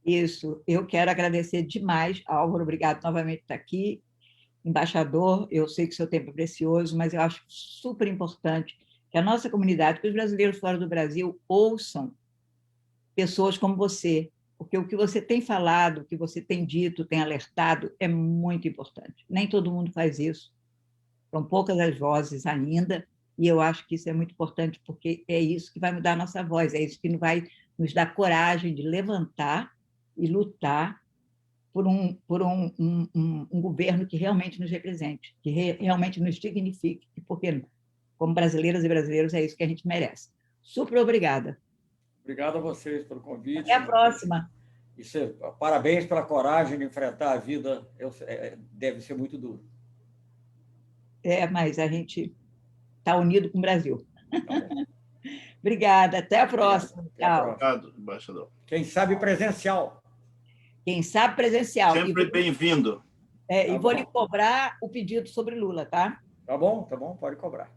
Isso, eu quero agradecer demais, Álvaro, obrigado novamente por estar aqui. Embaixador, eu sei que o seu tempo é precioso, mas eu acho super importante que a nossa comunidade, que os brasileiros fora do Brasil ouçam pessoas como você, porque o que você tem falado, o que você tem dito, tem alertado, é muito importante. Nem todo mundo faz isso, são poucas as vozes ainda, e eu acho que isso é muito importante, porque é isso que vai mudar a nossa voz, é isso que vai nos dar coragem de levantar e lutar por um governo que realmente nos represente, que realmente nos dignifique, porque como brasileiras e brasileiros, é isso que a gente merece. Super obrigada. Obrigado a vocês pelo convite. Até a próxima. Parabéns pela coragem de enfrentar a vida. Deve ser muito duro. Mas a gente está unido com o Brasil. Tá bom. Obrigada, até a próxima. Até a Tchau. próxima. Obrigado, embaixador. Quem sabe presencial. Quem sabe presencial. Sempre bem-vindo. E vou lhe cobrar o pedido sobre Lula, tá? Tá bom, pode cobrar.